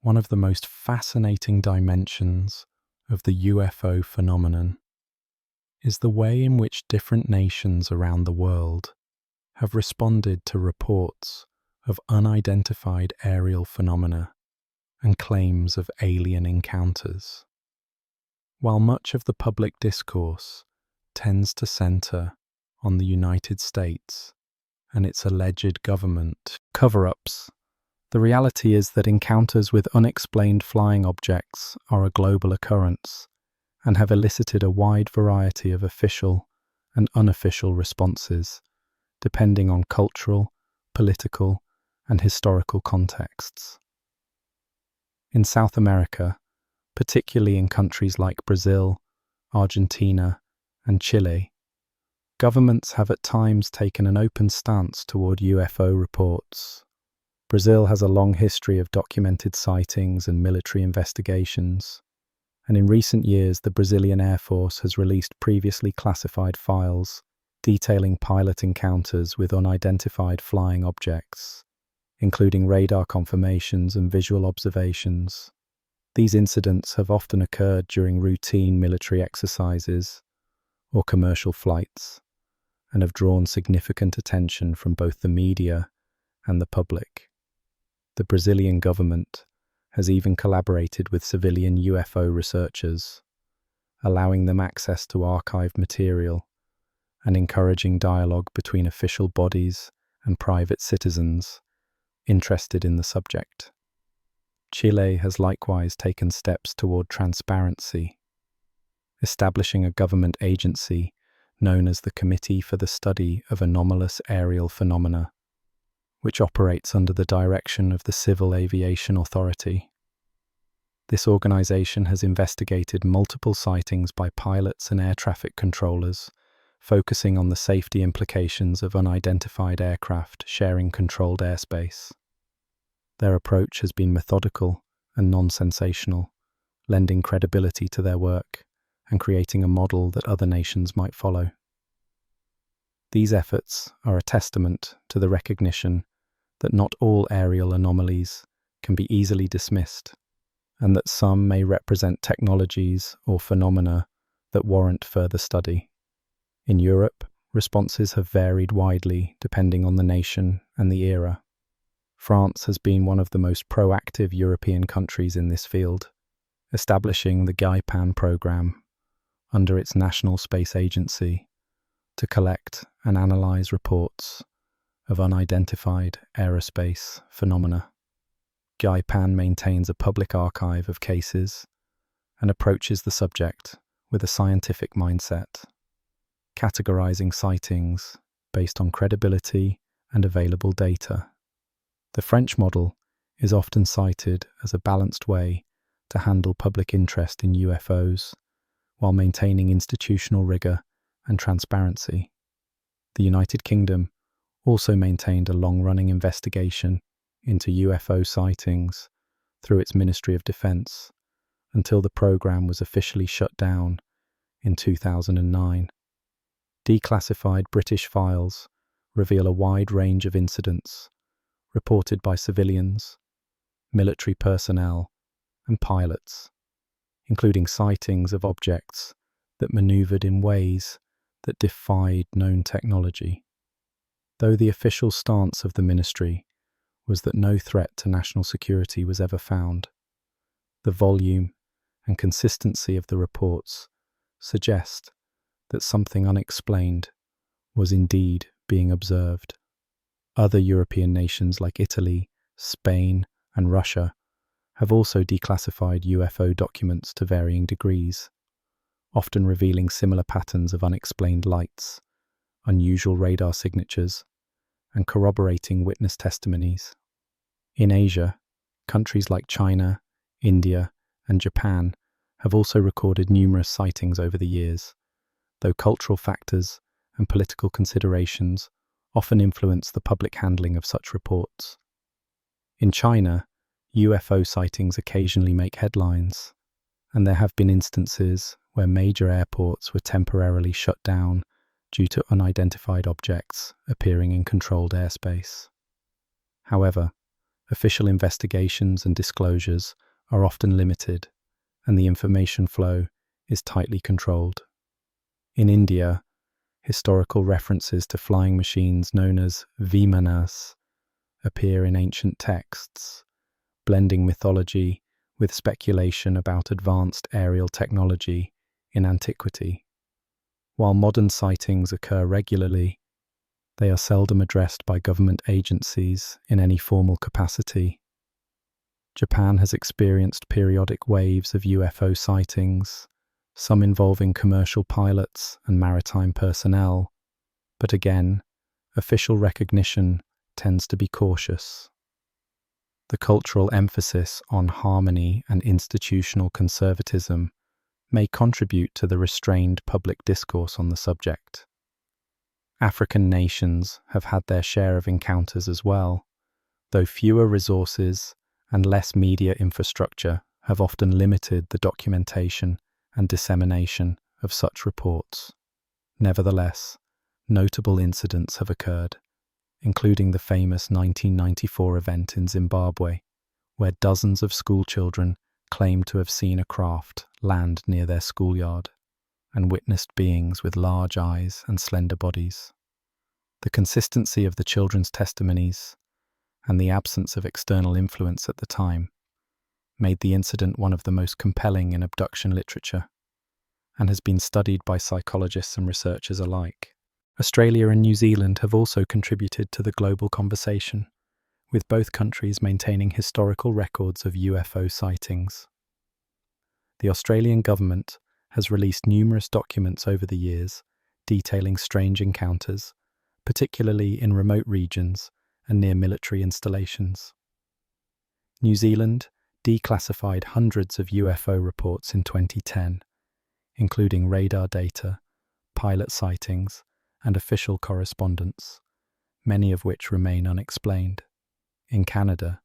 One of the most fascinating dimensions of the UFO phenomenon is the way in which different nations around the world have responded to reports of unidentified aerial phenomena and claims of alien encounters. While much of the public discourse tends to center on the United States and its alleged government cover-ups, the reality is that encounters with unexplained flying objects are a global occurrence and have elicited a wide variety of official and unofficial responses, depending on cultural, political, and historical contexts. In South America, particularly in countries like Brazil, Argentina, and Chile, governments have at times taken an open stance toward UFO reports. Brazil has a long history of documented sightings and military investigations, and in recent years the Brazilian Air Force has released previously classified files detailing pilot encounters with unidentified flying objects, including radar confirmations and visual observations. These incidents have often occurred during routine military exercises or commercial flights, and have drawn significant attention from both the media and the public. The Brazilian government has even collaborated with civilian UFO researchers, allowing them access to archived material and encouraging dialogue between official bodies and private citizens interested in the subject. Chile has likewise taken steps toward transparency, establishing a government agency known as the Committee for the Study of Anomalous Aerial Phenomena, which operates under the direction of the Civil Aviation Authority. This organization has investigated multiple sightings by pilots and air traffic controllers, focusing on the safety implications of unidentified aircraft sharing controlled airspace. Their approach has been methodical and non-sensational, lending credibility to their work and creating a model that other nations might follow. These efforts are a testament to the recognition that not all aerial anomalies can be easily dismissed, and that some may represent technologies or phenomena that warrant further study. In Europe, responses have varied widely depending on the nation and the era. France has been one of the most proactive European countries in this field, establishing the GAIPAN program under its National Space Agency to collect and analyze reports of unidentified aerospace phenomena. GAIPAN maintains a public archive of cases and approaches the subject with a scientific mindset, categorizing sightings based on credibility and available data. The French model is often cited as a balanced way to handle public interest in UFOs while maintaining institutional rigor and transparency. The United Kingdom also maintained a long-running investigation into UFO sightings through its Ministry of Defense until the program was officially shut down in 2009. Declassified British files reveal a wide range of incidents reported by civilians, military personnel, and pilots, including sightings of objects that maneuvered in ways that defied known technology. Though the official stance of the ministry was that no threat to national security was ever found, the volume and consistency of the reports suggest that something unexplained was indeed being observed. Other European nations like Italy, Spain, and Russia have also declassified UFO documents to varying degrees, often revealing similar patterns of unexplained lights, unusual radar signatures, and corroborating witness testimonies. In Asia, countries like China, India, and Japan have also recorded numerous sightings over the years, though cultural factors and political considerations often influence the public handling of such reports. In China, UFO sightings occasionally make headlines, and there have been instances where major airports were temporarily shut down due to unidentified objects appearing in controlled airspace. However, official investigations and disclosures are often limited, and the information flow is tightly controlled. In India, historical references to flying machines known as Vimanas appear in ancient texts, blending mythology with speculation about advanced aerial technology in antiquity. While modern sightings occur regularly, they are seldom addressed by government agencies in any formal capacity. Japan has experienced periodic waves of UFO sightings, some involving commercial pilots and maritime personnel, but again, official recognition tends to be cautious. The cultural emphasis on harmony and institutional conservatism may contribute to the restrained public discourse on the subject. African nations have had their share of encounters as well, though fewer resources and less media infrastructure have often limited the documentation and dissemination of such reports. Nevertheless, notable incidents have occurred, including the famous 1994 event in Zimbabwe, where dozens of schoolchildren claimed to have seen a craft land near their schoolyard and witnessed beings with large eyes and slender bodies. The consistency of the children's testimonies and the absence of external influence at the time made the incident one of the most compelling in abduction literature, and has been studied by psychologists and researchers alike. Australia and New Zealand have also contributed to the global conversation, with both countries maintaining historical records of UFO sightings. The Australian government has released numerous documents over the years detailing strange encounters, particularly in remote regions and near military installations. New Zealand declassified hundreds of UFO reports in 2010, including radar data, pilot sightings, and official correspondence, many of which remain unexplained. In Canada,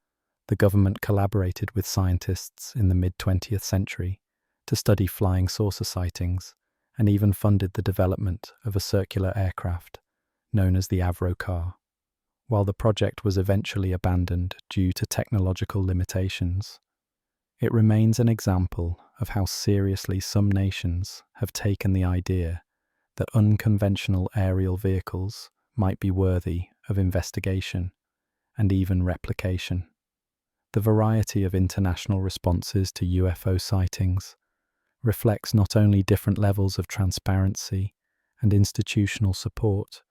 the government collaborated with scientists in the mid-20th century to study flying saucer sightings and even funded the development of a circular aircraft known as the Avro car. While the project was eventually abandoned due to technological limitations, it remains an example of how seriously some nations have taken the idea that unconventional aerial vehicles might be worthy of investigation and even replication. The variety of international responses to UFO sightings reflects not only different levels of transparency and institutional support,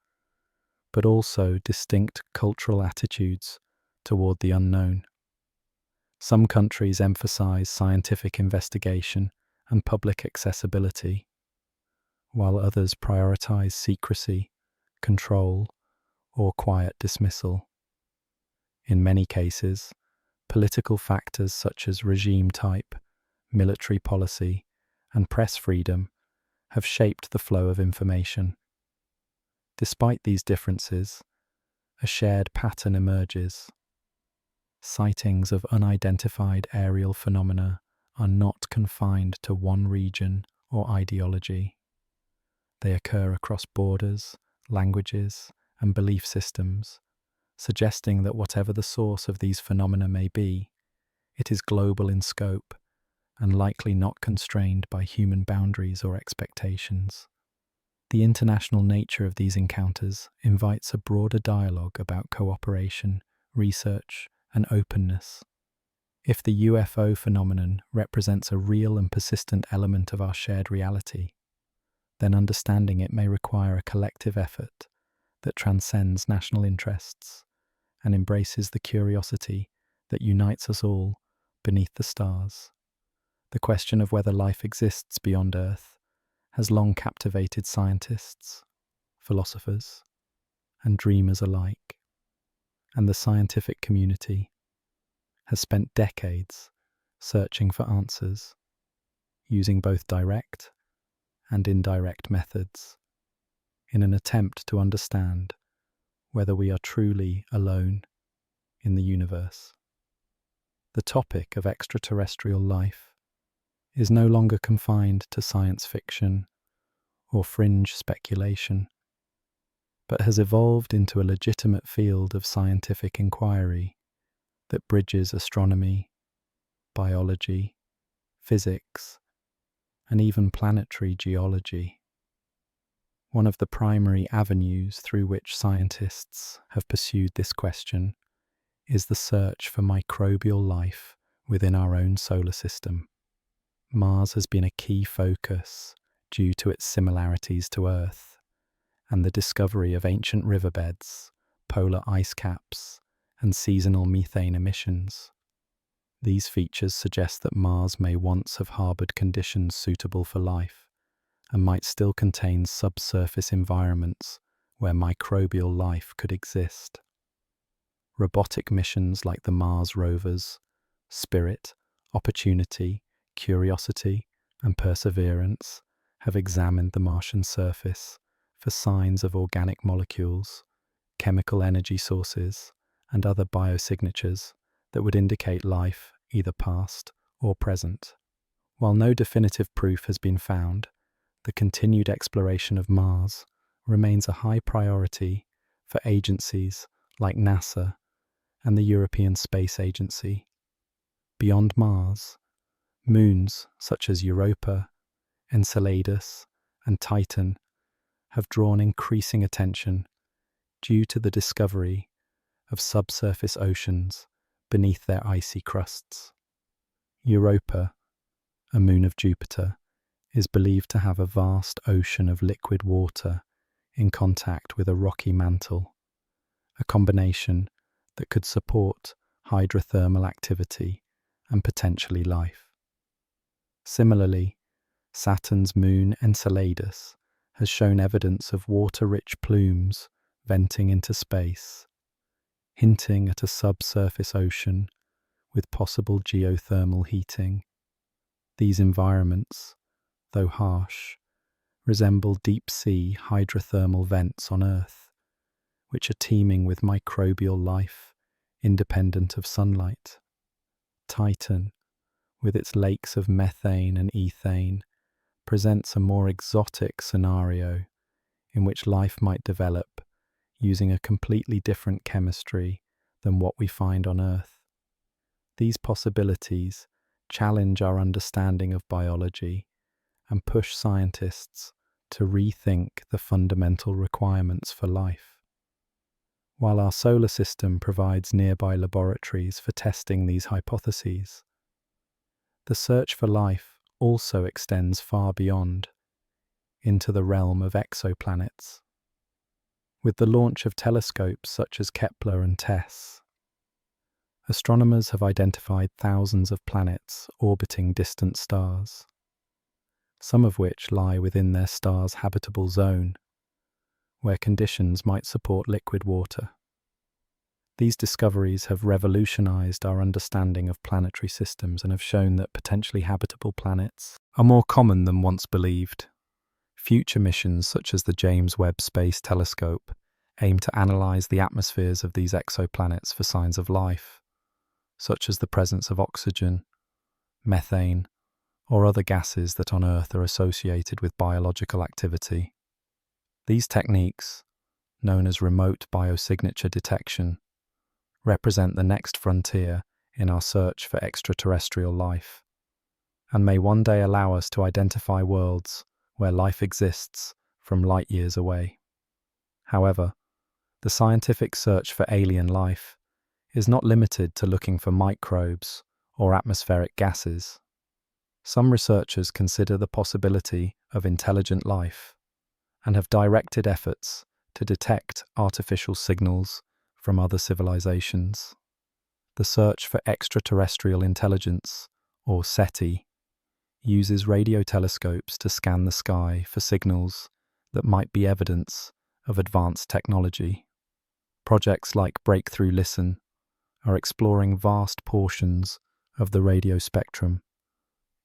but also distinct cultural attitudes toward the unknown. Some countries emphasize scientific investigation and public accessibility, while others prioritize secrecy, control, or quiet dismissal. In many cases, political factors such as regime type, military policy, and press freedom have shaped the flow of information. Despite these differences, a shared pattern emerges. Sightings of unidentified aerial phenomena are not confined to one region or ideology. They occur across borders, languages, and belief systems, suggesting that whatever the source of these phenomena may be, it is global in scope and likely not constrained by human boundaries or expectations. The international nature of these encounters invites a broader dialogue about cooperation, research, and openness. If the UFO phenomenon represents a real and persistent element of our shared reality, then understanding it may require a collective effort that transcends national interests and embraces the curiosity that unites us all beneath the stars. The question of whether life exists beyond Earth has long captivated scientists, philosophers, and dreamers alike, and the scientific community has spent decades searching for answers, using both direct and indirect methods, in an attempt to understand whether we are truly alone in the universe. The topic of extraterrestrial life is no longer confined to science fiction or fringe speculation, but has evolved into a legitimate field of scientific inquiry that bridges astronomy, biology, physics, and even planetary geology. One of the primary avenues through which scientists have pursued this question is the search for microbial life within our own solar system. Mars has been a key focus due to its similarities to Earth and the discovery of ancient riverbeds, polar ice caps, and seasonal methane emissions. These features suggest that Mars may once have harbored conditions suitable for life and might still contain subsurface environments where microbial life could exist. Robotic missions like the Mars rovers, Spirit, Opportunity, Curiosity, and Perseverance have examined the Martian surface for signs of organic molecules, chemical energy sources, and other biosignatures that would indicate life either past or present. While no definitive proof has been found, the continued exploration of Mars remains a high priority for agencies like NASA and the European Space Agency. Beyond Mars, moons such as Europa, Enceladus, and Titan have drawn increasing attention due to the discovery of subsurface oceans beneath their icy crusts. Europa, a moon of Jupiter, is believed to have a vast ocean of liquid water in contact with a rocky mantle, a combination that could support hydrothermal activity and potentially life. Similarly, Saturn's moon Enceladus has shown evidence of water-rich plumes venting into space, hinting at a subsurface ocean with possible geothermal heating. These environments, though harsh, resemble deep-sea hydrothermal vents on Earth, which are teeming with microbial life independent of sunlight. Titan, with its lakes of methane and ethane, presents a more exotic scenario in which life might develop using a completely different chemistry than what we find on Earth. These possibilities challenge our understanding of biology and push scientists to rethink the fundamental requirements for life. While our solar system provides nearby laboratories for testing these hypotheses, the search for life also extends far beyond, into the realm of exoplanets. With the launch of telescopes such as Kepler and TESS, astronomers have identified thousands of planets orbiting distant stars, some of which lie within their star's habitable zone, where conditions might support liquid water. These discoveries have revolutionized our understanding of planetary systems and have shown that potentially habitable planets are more common than once believed. Future missions such as the James Webb Space Telescope aim to analyze the atmospheres of these exoplanets for signs of life, such as the presence of oxygen, methane, or other gases that on Earth are associated with biological activity. These techniques, known as remote biosignature detection, represent the next frontier in our search for extraterrestrial life, and may one day allow us to identify worlds where life exists from light years away. However, the scientific search for alien life is not limited to looking for microbes or atmospheric gases. Some researchers consider the possibility of intelligent life and have directed efforts to detect artificial signals from other civilizations. The search for extraterrestrial intelligence, or SETI, uses radio telescopes to scan the sky for signals that might be evidence of advanced technology. Projects like Breakthrough Listen are exploring vast portions of the radio spectrum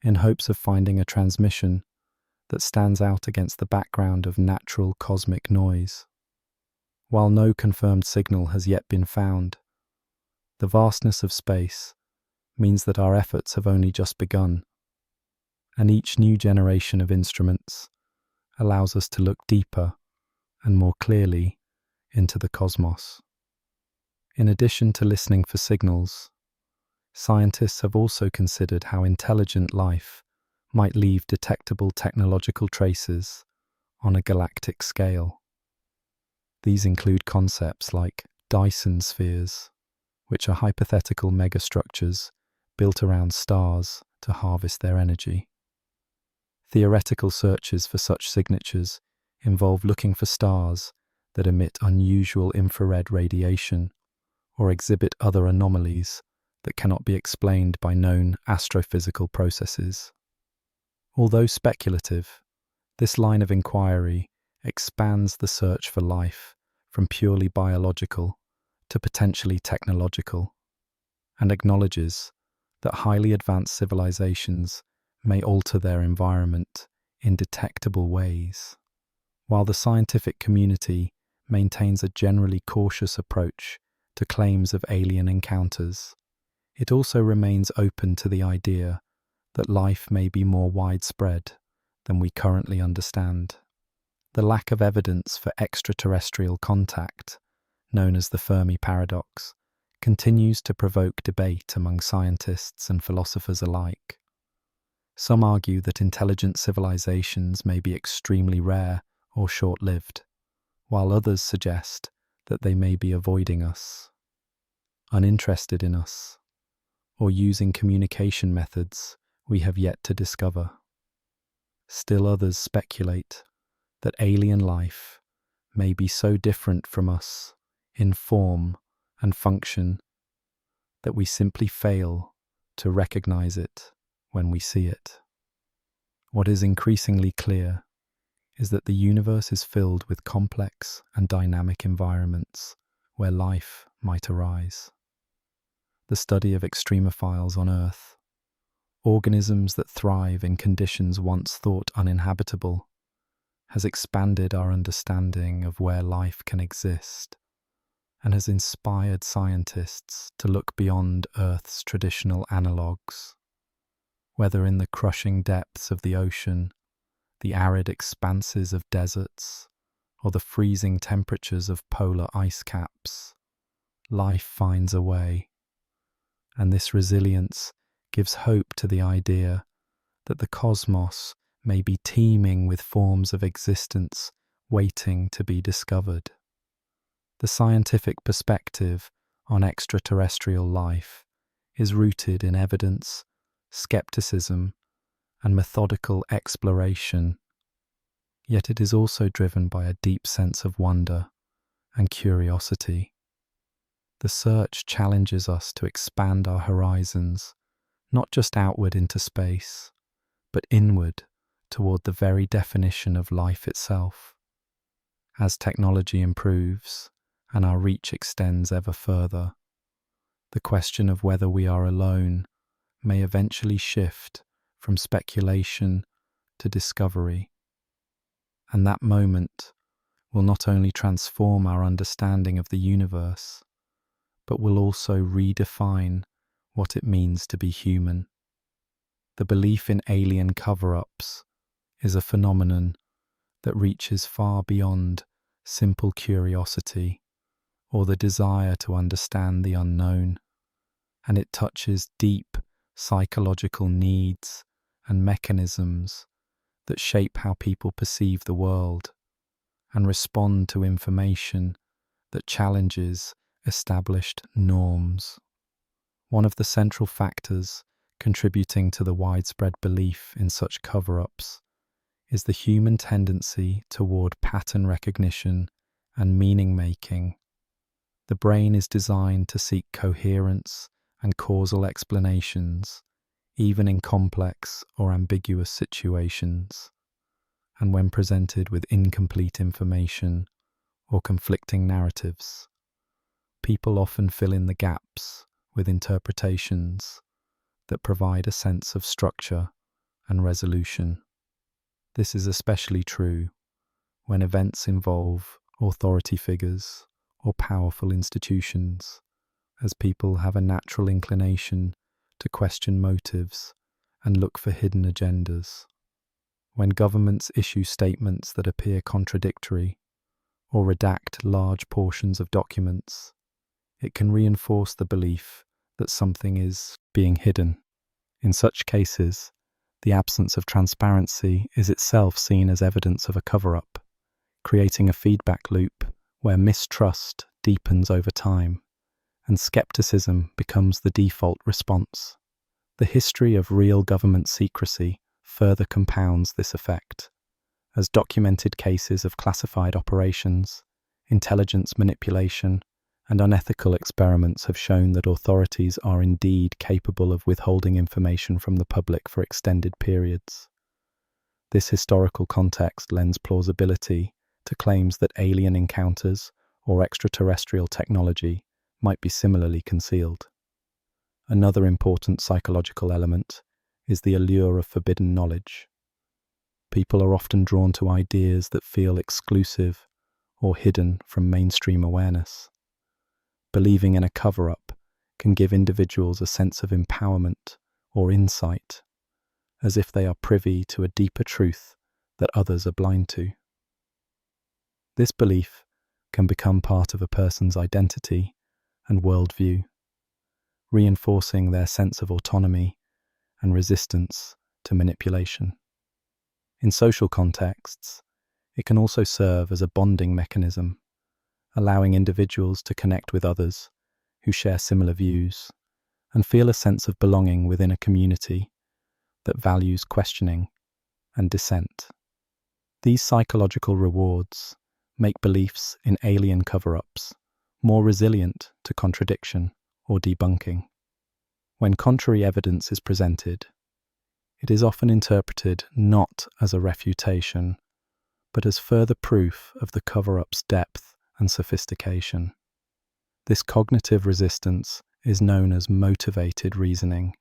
in hopes of finding a transmission that stands out against the background of natural cosmic noise. While no confirmed signal has yet been found, the vastness of space means that our efforts have only just begun, and each new generation of instruments allows us to look deeper and more clearly into the cosmos. In addition to listening for signals, scientists have also considered how intelligent life might leave detectable technological traces on a galactic scale. These include concepts like Dyson spheres, which are hypothetical megastructures built around stars to harvest their energy. Theoretical searches for such signatures involve looking for stars that emit unusual infrared radiation or exhibit other anomalies that cannot be explained by known astrophysical processes. Although speculative, this line of inquiry expands the search for life from purely biological to potentially technological, and acknowledges that highly advanced civilizations may alter their environment in detectable ways. While the scientific community maintains a generally cautious approach to claims of alien encounters, it also remains open to the idea that life may be more widespread than we currently understand. The lack of evidence for extraterrestrial contact, known as the Fermi paradox, continues to provoke debate among scientists and philosophers alike. Some argue that intelligent civilizations may be extremely rare or short-lived, while others suggest that they may be avoiding us, uninterested in us, or using communication methods we have yet to discover. Still others speculate that alien life may be so different from us in form and function that we simply fail to recognize it when we see it. What is increasingly clear is that the universe is filled with complex and dynamic environments where life might arise. The study of extremophiles on Earth, organisms that thrive in conditions once thought uninhabitable, has expanded our understanding of where life can exist and has inspired scientists to look beyond Earth's traditional analogues. Whether in the crushing depths of the ocean, the arid expanses of deserts, or the freezing temperatures of polar ice caps, life finds a way. And this resilience gives hope to the idea that the cosmos may be teeming with forms of existence waiting to be discovered. The scientific perspective on extraterrestrial life is rooted in evidence, skepticism, and methodical exploration, yet it is also driven by a deep sense of wonder and curiosity. The search challenges us to expand our horizons, not just outward into space, but inward toward the very definition of life itself. As technology improves and our reach extends ever further, the question of whether we are alone may eventually shift from speculation to discovery. And that moment will not only transform our understanding of the universe, but will also redefine what it means to be human. The belief in alien cover-ups is a phenomenon that reaches far beyond simple curiosity or the desire to understand the unknown, and it touches deep psychological needs and mechanisms that shape how people perceive the world and respond to information that challenges established norms. One of the central factors contributing to the widespread belief in such cover-ups is the human tendency toward pattern recognition and meaning-making. The brain is designed to seek coherence and causal explanations, even in complex or ambiguous situations. And when presented with incomplete information or conflicting narratives, people often fill in the gaps with interpretations that provide a sense of structure and resolution. This is especially true when events involve authority figures or powerful institutions, as people have a natural inclination to question motives and look for hidden agendas. When governments issue statements that appear contradictory or redact large portions of documents, it can reinforce the belief that something is being hidden. In such cases, the absence of transparency is itself seen as evidence of a cover-up, creating a feedback loop where mistrust deepens over time and skepticism becomes the default response. The history of real government secrecy further compounds this effect, as documented cases of classified operations, intelligence manipulation, and unethical experiments have shown that authorities are indeed capable of withholding information from the public for extended periods. This historical context lends plausibility to claims that alien encounters or extraterrestrial technology might be similarly concealed. Another important psychological element is the allure of forbidden knowledge. People are often drawn to ideas that feel exclusive or hidden from mainstream awareness. Believing in a cover-up can give individuals a sense of empowerment or insight, as if they are privy to a deeper truth that others are blind to. This belief can become part of a person's identity and worldview, reinforcing their sense of autonomy and resistance to manipulation. In social contexts, it can also serve as a bonding mechanism, allowing individuals to connect with others who share similar views and feel a sense of belonging within a community that values questioning and dissent. These psychological rewards make beliefs in alien cover-ups more resilient to contradiction or debunking. When contrary evidence is presented, it is often interpreted not as a refutation, but as further proof of the cover-up's depth and sophistication. This cognitive resistance is known as motivated reasoning,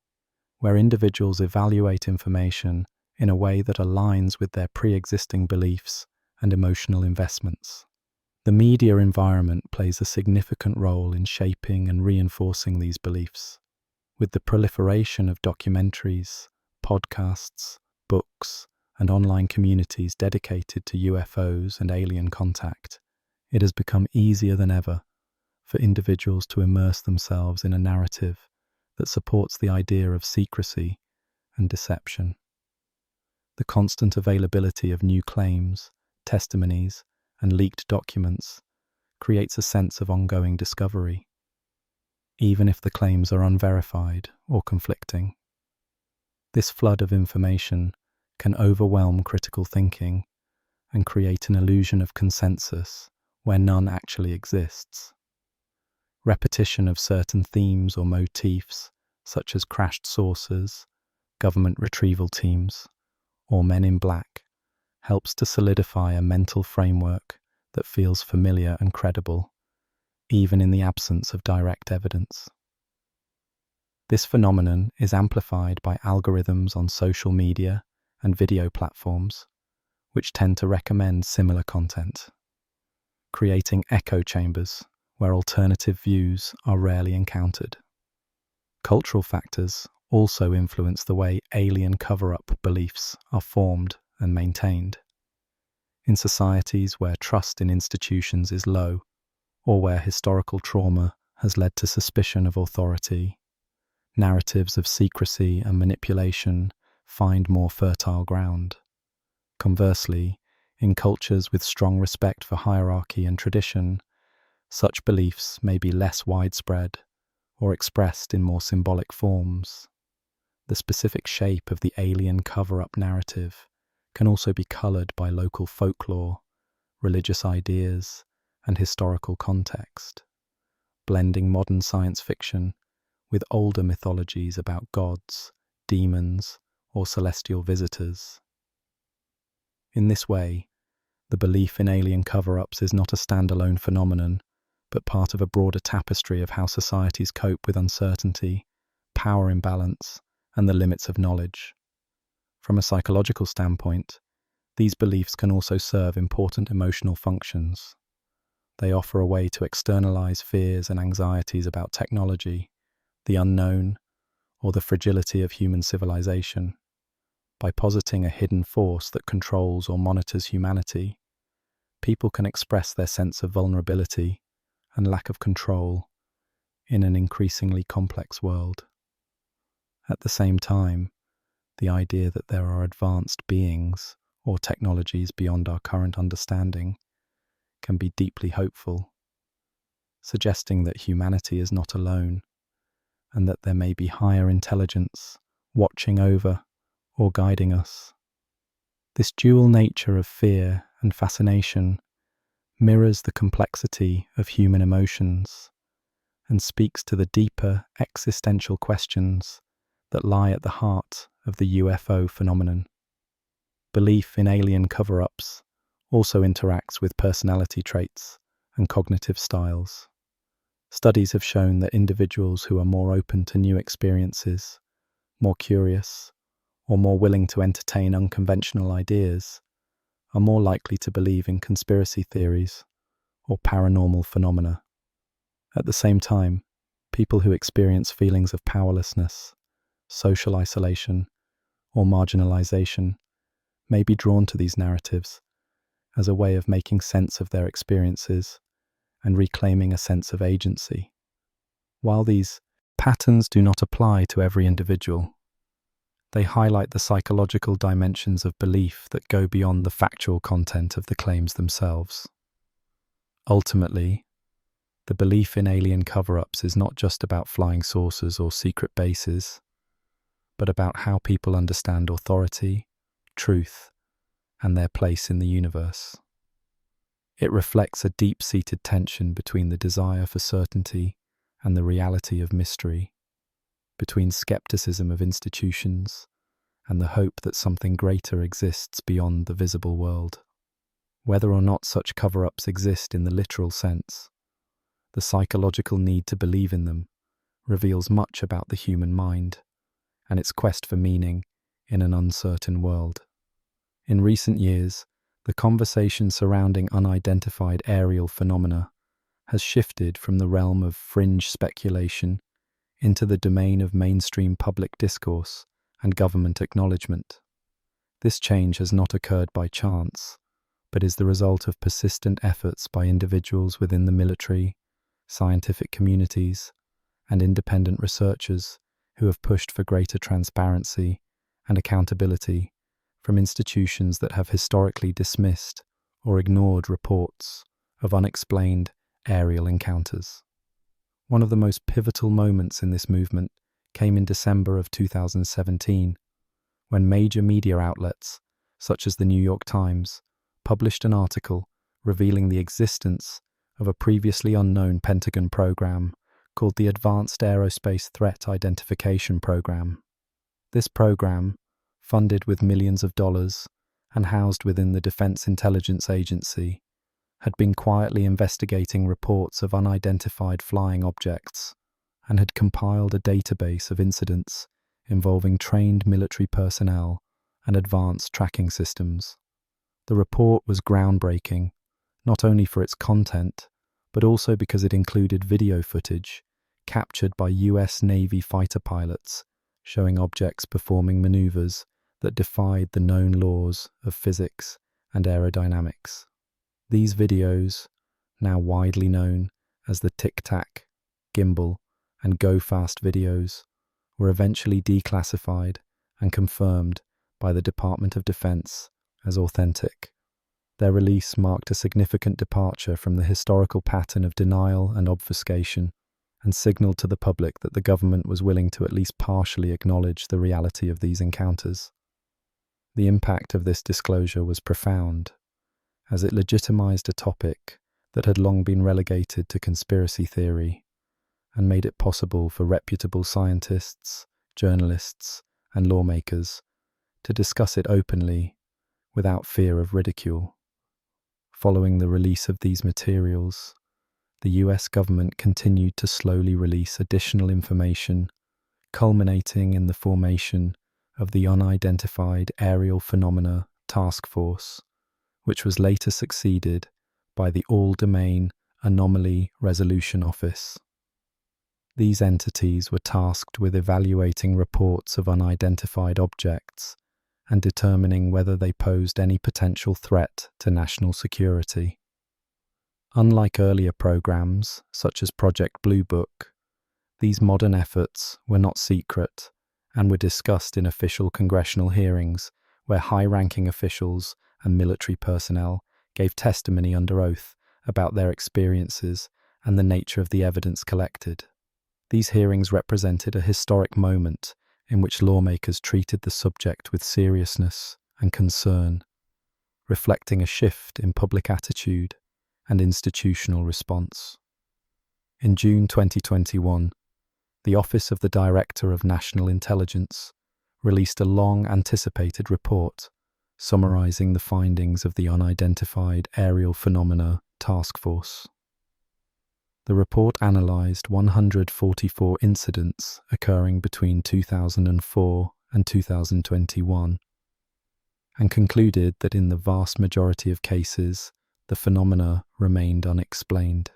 where individuals evaluate information in a way that aligns with their pre-existing beliefs and emotional investments. The media environment plays a significant role in shaping and reinforcing these beliefs. With the proliferation of documentaries, podcasts, books, and online communities dedicated to UFOs and alien contact, it has become easier than ever for individuals to immerse themselves in a narrative that supports the idea of secrecy and deception. The constant availability of new claims, testimonies, and leaked documents creates a sense of ongoing discovery, even if the claims are unverified or conflicting. This flood of information can overwhelm critical thinking and create an illusion of consensus where none actually exists. Repetition of certain themes or motifs, such as crashed saucers, government retrieval teams, or men in black, helps to solidify a mental framework that feels familiar and credible, even in the absence of direct evidence. This phenomenon is amplified by algorithms on social media and video platforms, which tend to recommend similar content, creating echo chambers where alternative views are rarely encountered. Cultural factors also influence the way alien cover-up beliefs are formed and maintained. In societies where trust in institutions is low, or where historical trauma has led to suspicion of authority, narratives of secrecy and manipulation find more fertile ground. Conversely, in cultures with strong respect for hierarchy and tradition, such beliefs may be less widespread or expressed in more symbolic forms. The specific shape of the alien cover-up narrative can also be coloured by local folklore, religious ideas, and historical context, blending modern science fiction with older mythologies about gods, demons, or celestial visitors. In this way, the belief in alien cover-ups is not a standalone phenomenon, but part of a broader tapestry of how societies cope with uncertainty, power imbalance, and the limits of knowledge. From a psychological standpoint, these beliefs can also serve important emotional functions. They offer a way to externalize fears and anxieties about technology, the unknown, or the fragility of human civilization. By positing a hidden force that controls or monitors humanity, people can express their sense of vulnerability and lack of control in an increasingly complex world. At the same time, the idea that there are advanced beings or technologies beyond our current understanding can be deeply hopeful, suggesting that humanity is not alone and that there may be higher intelligence watching over or guiding us. This dual nature of fear and fascination mirrors the complexity of human emotions and speaks to the deeper existential questions that lie at the heart of the UFO phenomenon. Belief in alien cover-ups also interacts with personality traits and cognitive styles. Studies have shown that individuals who are more open to new experiences, more curious, or more willing to entertain unconventional ideas are more likely to believe in conspiracy theories or paranormal phenomena. At the same time, people who experience feelings of powerlessness, social isolation, or marginalization may be drawn to these narratives as a way of making sense of their experiences and reclaiming a sense of agency. While these patterns do not apply to every individual, they highlight the psychological dimensions of belief that go beyond the factual content of the claims themselves. Ultimately, the belief in alien cover-ups is not just about flying saucers or secret bases, but about how people understand authority, truth, and their place in the universe. It reflects a deep-seated tension between the desire for certainty and the reality of mystery, between skepticism of institutions and the hope that something greater exists beyond the visible world. Whether or not such cover-ups exist in the literal sense, the psychological need to believe in them reveals much about the human mind and its quest for meaning in an uncertain world. In recent years, the conversation surrounding unidentified aerial phenomena has shifted from the realm of fringe speculation into the domain of mainstream public discourse and government acknowledgement. This change has not occurred by chance, but is the result of persistent efforts by individuals within the military, scientific communities, and independent researchers who have pushed for greater transparency and accountability from institutions that have historically dismissed or ignored reports of unexplained aerial encounters. One of the most pivotal moments in this movement came in December of 2017, when major media outlets, such as the New York Times, published an article revealing the existence of a previously unknown Pentagon program called the Advanced Aerospace Threat Identification Program. This program, funded with millions of dollars and housed within the Defense Intelligence Agency, had been quietly investigating reports of unidentified flying objects and had compiled a database of incidents involving trained military personnel and advanced tracking systems. The report was groundbreaking, not only for its content, but also because it included video footage captured by US Navy fighter pilots showing objects performing maneuvers that defied the known laws of physics and aerodynamics. These videos, now widely known as the tic-tac, gimbal, and go-fast videos, were eventually declassified and confirmed by the Department of Defense as authentic. Their release marked a significant departure from the historical pattern of denial and obfuscation, and signaled to the public that the government was willing to at least partially acknowledge the reality of these encounters. The impact of this disclosure was profound, as it legitimized a topic that had long been relegated to conspiracy theory, and made it possible for reputable scientists, journalists, and lawmakers to discuss it openly without fear of ridicule. Following the release of these materials, the US government continued to slowly release additional information, culminating in the formation of the Unidentified Aerial Phenomena Task Force, which was later succeeded by the All-Domain Anomaly Resolution Office. These entities were tasked with evaluating reports of unidentified objects and determining whether they posed any potential threat to national security. Unlike earlier programs, such as Project Blue Book, these modern efforts were not secret and were discussed in official congressional hearings where high-ranking officials and military personnel gave testimony under oath about their experiences and the nature of the evidence collected. These hearings represented a historic moment in which lawmakers treated the subject with seriousness and concern, reflecting a shift in public attitude and institutional response. In June 2021, the Office of the Director of National Intelligence released a long-anticipated report summarizing the findings of the Unidentified Aerial Phenomena Task Force. The report analysed 144 incidents occurring between 2004 and 2021 and concluded that in the vast majority of cases, the phenomena remained unexplained.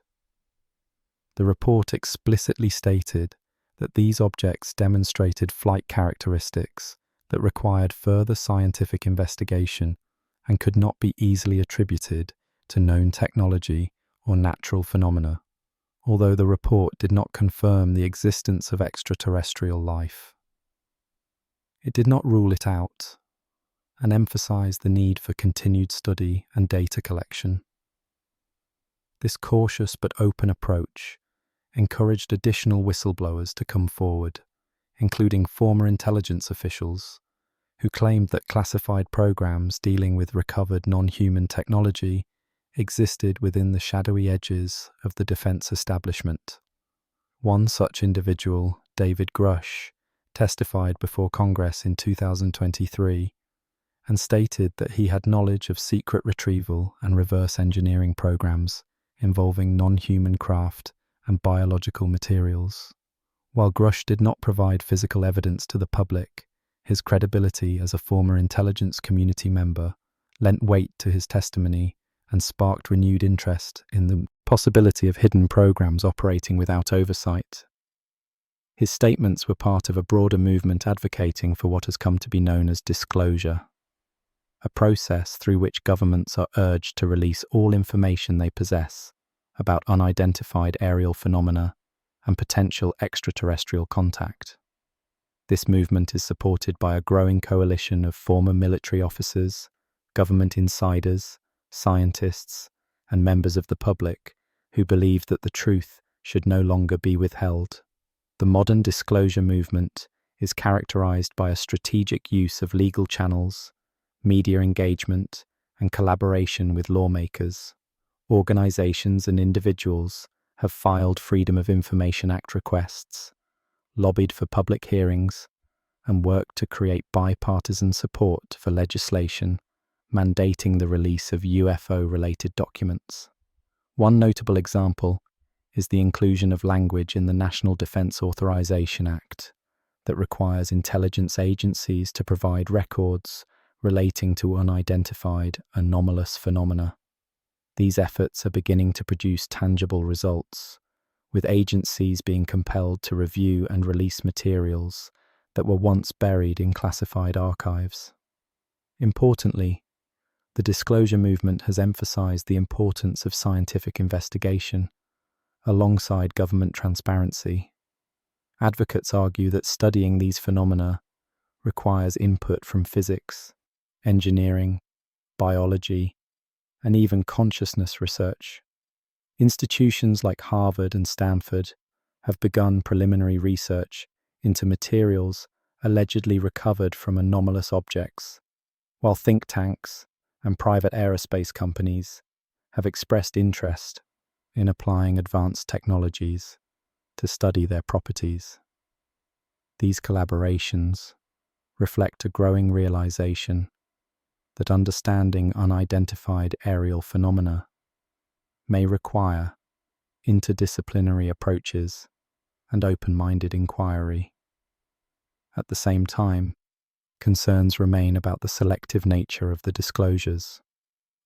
The report explicitly stated that these objects demonstrated flight characteristics that required further scientific investigation and could not be easily attributed to known technology or natural phenomena, although the report did not confirm the existence of extraterrestrial life. It did not rule it out and emphasized the need for continued study and data collection. This cautious but open approach encouraged additional whistleblowers to come forward, including former intelligence officials who claimed that classified programs dealing with recovered non-human technology existed within the shadowy edges of the defense establishment. One such individual, David Grush, testified before Congress in 2023 and stated that he had knowledge of secret retrieval and reverse engineering programs involving non-human craft and biological materials. While Grush did not provide physical evidence to the public, his credibility as a former intelligence community member lent weight to his testimony and sparked renewed interest in the possibility of hidden programs operating without oversight. His statements were part of a broader movement advocating for what has come to be known as disclosure, a process through which governments are urged to release all information they possess about unidentified aerial phenomena and potential extraterrestrial contact. This movement is supported by a growing coalition of former military officers, government insiders, scientists, and members of the public who believe that the truth should no longer be withheld. The modern disclosure movement is characterized by a strategic use of legal channels, media engagement, and collaboration with lawmakers. Organizations and individuals have filed Freedom of Information Act requests, lobbied for public hearings, and worked to create bipartisan support for legislation mandating the release of UFO-related documents. One notable example is the inclusion of language in the National Defense Authorization Act that requires intelligence agencies to provide records relating to unidentified anomalous phenomena. These efforts are beginning to produce tangible results, with agencies being compelled to review and release materials that were once buried in classified archives. Importantly, the disclosure movement has emphasized the importance of scientific investigation alongside government transparency. Advocates argue that studying these phenomena requires input from physics, engineering, biology, and even consciousness research. Institutions like Harvard and Stanford have begun preliminary research into materials allegedly recovered from anomalous objects, while think tanks and private aerospace companies have expressed interest in applying advanced technologies to study their properties. These collaborations reflect a growing realization that understanding unidentified aerial phenomena may require interdisciplinary approaches and open-minded inquiry. At the same time, concerns remain about the selective nature of the disclosures.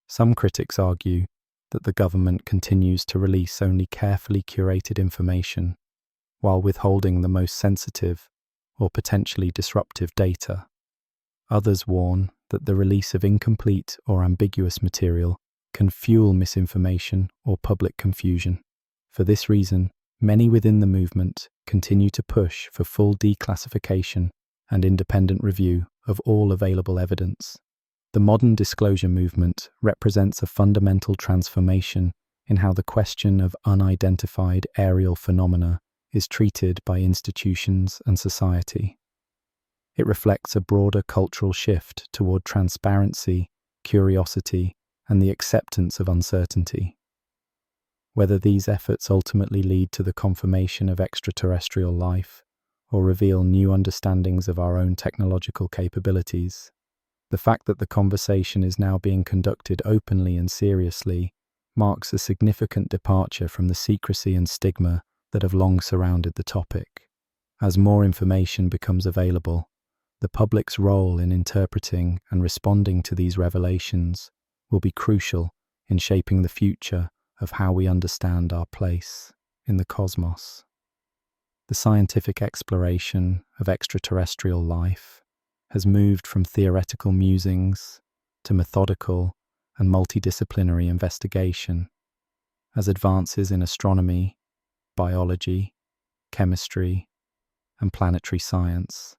Some critics argue that the government continues to release only carefully curated information while withholding the most sensitive or potentially disruptive data. Others warn that the release of incomplete or ambiguous material can fuel misinformation or public confusion. For this reason, many within the movement continue to push for full declassification and independent review of all available evidence. The modern disclosure movement represents a fundamental transformation in how the question of unidentified aerial phenomena is treated by institutions and society. It reflects a broader cultural shift toward transparency, curiosity, and the acceptance of uncertainty. Whether these efforts ultimately lead to the confirmation of extraterrestrial life or reveal new understandings of our own technological capabilities, the fact that the conversation is now being conducted openly and seriously marks a significant departure from the secrecy and stigma that have long surrounded the topic. As more information becomes available, the public's role in interpreting and responding to these revelations will be crucial in shaping the future of how we understand our place in the cosmos. The scientific exploration of extraterrestrial life has moved from theoretical musings to methodical and multidisciplinary investigation, as advances in astronomy, biology, chemistry, and planetary science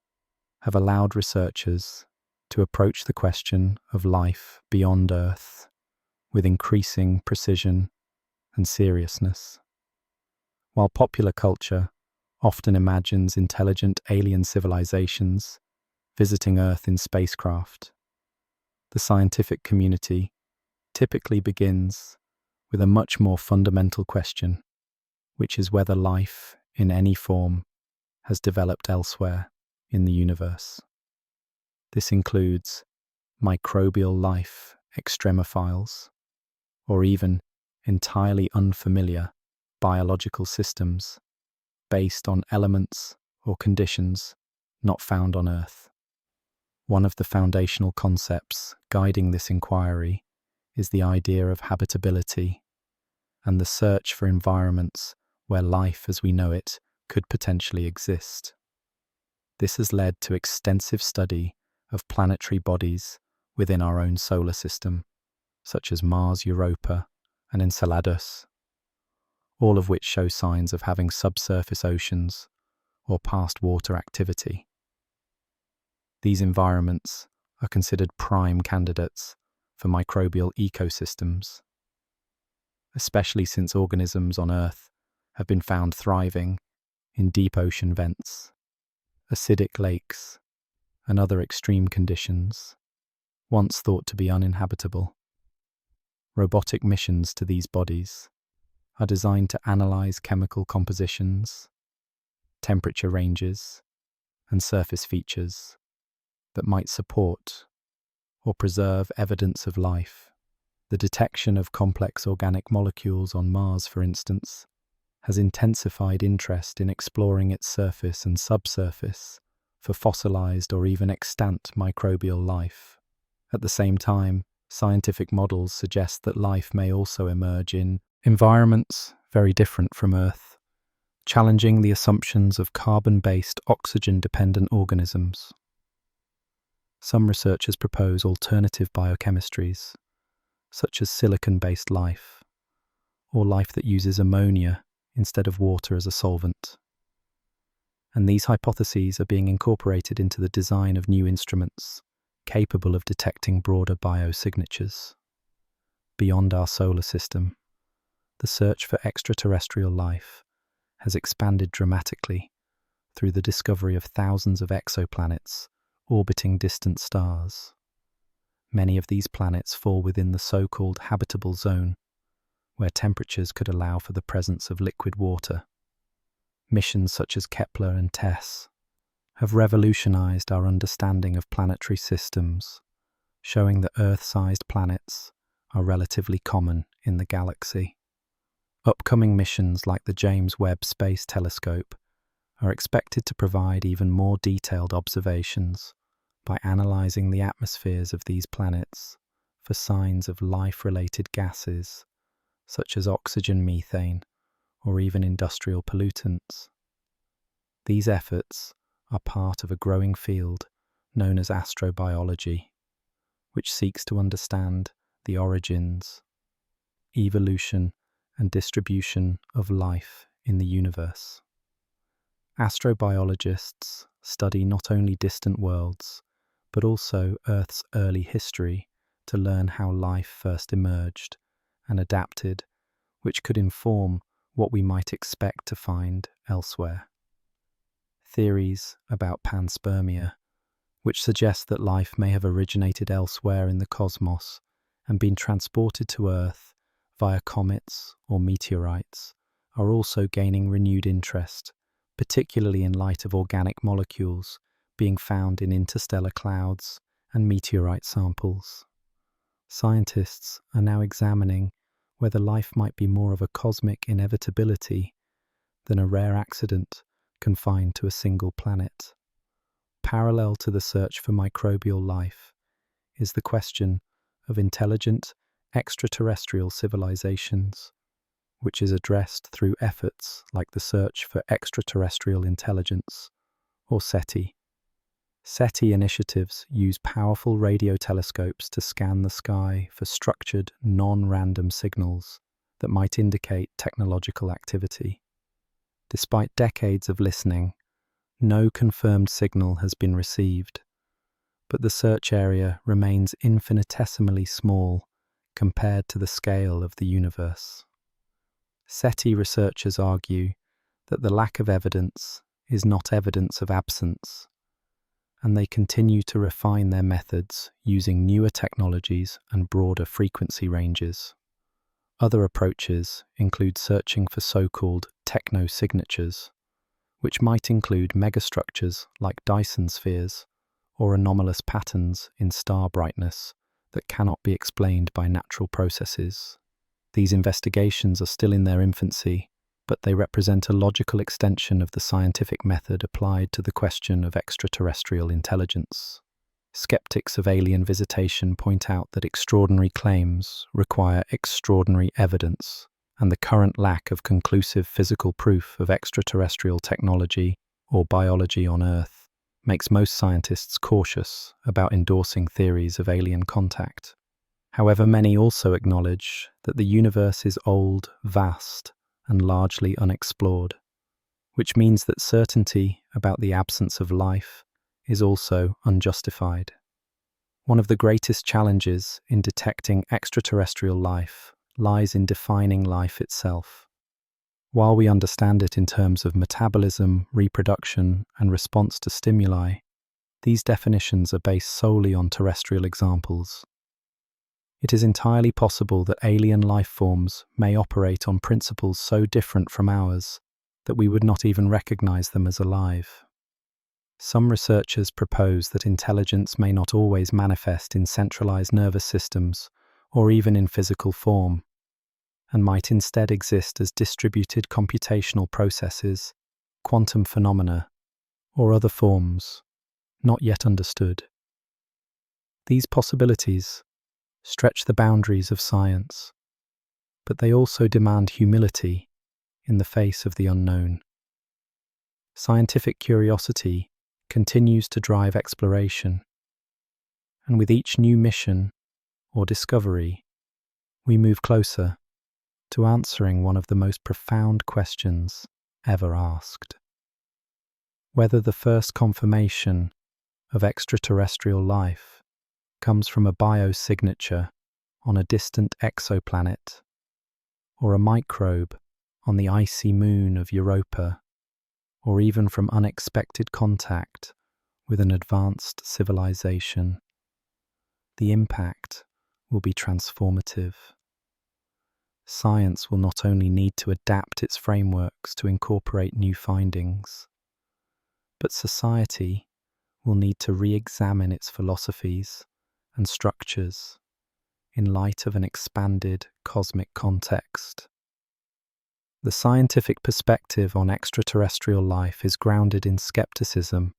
have allowed researchers to approach the question of life beyond Earth with increasing precision and seriousness. While popular culture often imagines intelligent alien civilizations visiting Earth in spacecraft, the scientific community typically begins with a much more fundamental question, which is whether life in any form has developed elsewhere in the universe. This includes microbial life extremophiles, or even entirely unfamiliar biological systems based on elements or conditions not found on Earth. One of the foundational concepts guiding this inquiry is the idea of habitability and the search for environments where life as we know it could potentially exist. This has led to extensive study of planetary bodies within our own solar system, such as Mars, Europa, and Enceladus, all of which show signs of having subsurface oceans or past water activity. These environments are considered prime candidates for microbial ecosystems, especially since organisms on Earth have been found thriving in deep ocean vents, acidic lakes, and other extreme conditions once thought to be uninhabitable. Robotic missions to these bodies are designed to analyze chemical compositions, temperature ranges, and surface features that might support or preserve evidence of life. The detection of complex organic molecules on Mars, for instance, has intensified interest in exploring its surface and subsurface for fossilized or even extant microbial life. At the same time, scientific models suggest that life may also emerge in environments very different from Earth, challenging the assumptions of carbon-based, oxygen-dependent organisms. Some researchers propose alternative biochemistries, such as silicon-based life, or life that uses ammonia instead of water as a solvent. And these hypotheses are being incorporated into the design of new instruments capable of detecting broader biosignatures. Beyond our solar system, the search for extraterrestrial life has expanded dramatically through the discovery of thousands of exoplanets orbiting distant stars. Many of these planets fall within the so-called habitable zone, where temperatures could allow for the presence of liquid water. Missions such as Kepler and TESS have revolutionized our understanding of planetary systems, showing that Earth-sized planets are relatively common in the galaxy. Upcoming missions like the James Webb Space Telescope are expected to provide even more detailed observations by analyzing the atmospheres of these planets for signs of life-related gases, such as oxygen, methane, or even industrial pollutants. These efforts are part of a growing field known as astrobiology, which seeks to understand the origins, evolution, and distribution of life in the universe. Astrobiologists study not only distant worlds, but also Earth's early history to learn how life first emerged and adapted, which could inform what we might expect to find elsewhere. Theories about panspermia, which suggest that life may have originated elsewhere in the cosmos and been transported to Earth via comets or meteorites, are also gaining renewed interest, particularly in light of organic molecules being found in interstellar clouds and meteorite samples. Scientists are now examining whether life might be more of a cosmic inevitability than a rare accident confined to a single planet. Parallel to the search for microbial life is the question of intelligent extraterrestrial civilizations, which is addressed through efforts like the Search for Extraterrestrial Intelligence, or SETI. SETI initiatives use powerful radio telescopes to scan the sky for structured, non-random signals that might indicate technological activity. Despite decades of listening, no confirmed signal has been received, but the search area remains infinitesimally small compared to the scale of the universe. SETI researchers argue that the lack of evidence is not evidence of absence, and they continue to refine their methods using newer technologies and broader frequency ranges. Other approaches include searching for so-called techno-signatures, which might include megastructures like Dyson spheres or anomalous patterns in star brightness that cannot be explained by natural processes. These investigations are still in their infancy, but they represent a logical extension of the scientific method applied to the question of extraterrestrial intelligence. Skeptics of alien visitation point out that extraordinary claims require extraordinary evidence, and the current lack of conclusive physical proof of extraterrestrial technology or biology on Earth makes most scientists cautious about endorsing theories of alien contact. However, many also acknowledge that the universe is old, vast, and largely unexplored, which means that certainty about the absence of life is also unjustified. One of the greatest challenges in detecting extraterrestrial life lies in defining life itself. While we understand it in terms of metabolism, reproduction, and response to stimuli, these definitions are based solely on terrestrial examples. It is entirely possible that alien life forms may operate on principles so different from ours that we would not even recognize them as alive. Some researchers propose that intelligence may not always manifest in centralized nervous systems or even in physical form, and might instead exist as distributed computational processes, quantum phenomena, or other forms not yet understood. These possibilities stretch the boundaries of science, but they also demand humility in the face of the unknown. Scientific curiosity continues to drive exploration, and with each new mission or discovery, we move closer to answering one of the most profound questions ever asked. Whether the first confirmation of extraterrestrial life comes from a biosignature on a distant exoplanet, or a microbe on the icy moon of Europa, or even from unexpected contact with an advanced civilization, the impact will be transformative. Science will not only need to adapt its frameworks to incorporate new findings, but society will need to re-examine its philosophies and structures in light of an expanded cosmic context. The scientific perspective on extraterrestrial life is grounded in skepticism,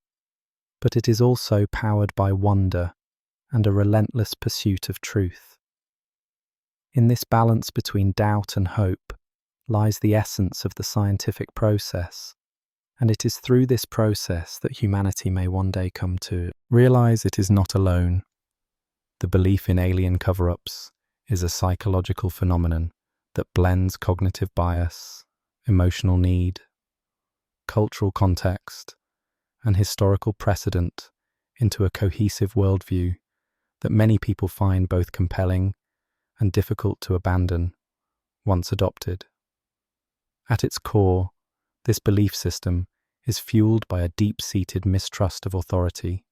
but it is also powered by wonder and a relentless pursuit of truth. In this balance between doubt and hope lies the essence of the scientific process, and it is through this process that humanity may one day come to realize it is not alone. The belief in alien cover-ups is a psychological phenomenon that blends cognitive bias, emotional need, cultural context, and historical precedent into a cohesive worldview that many people find both compelling and difficult to abandon once adopted. At its core, this belief system is fueled by a deep-seated mistrust of authority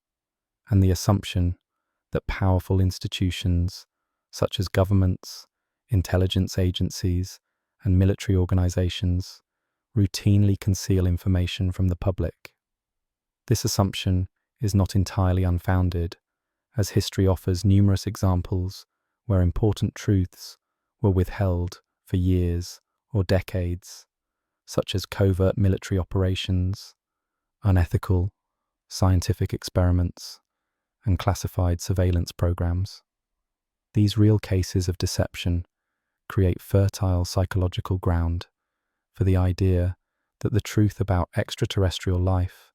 and the assumption that powerful institutions such as governments, intelligence agencies, and military organizations routinely conceal information from the public. This assumption is not entirely unfounded, as history offers numerous examples where important truths were withheld for years or decades, such as covert military operations, unethical scientific experiments, and classified surveillance programs. These real cases of deception create fertile psychological ground for the idea that the truth about extraterrestrial life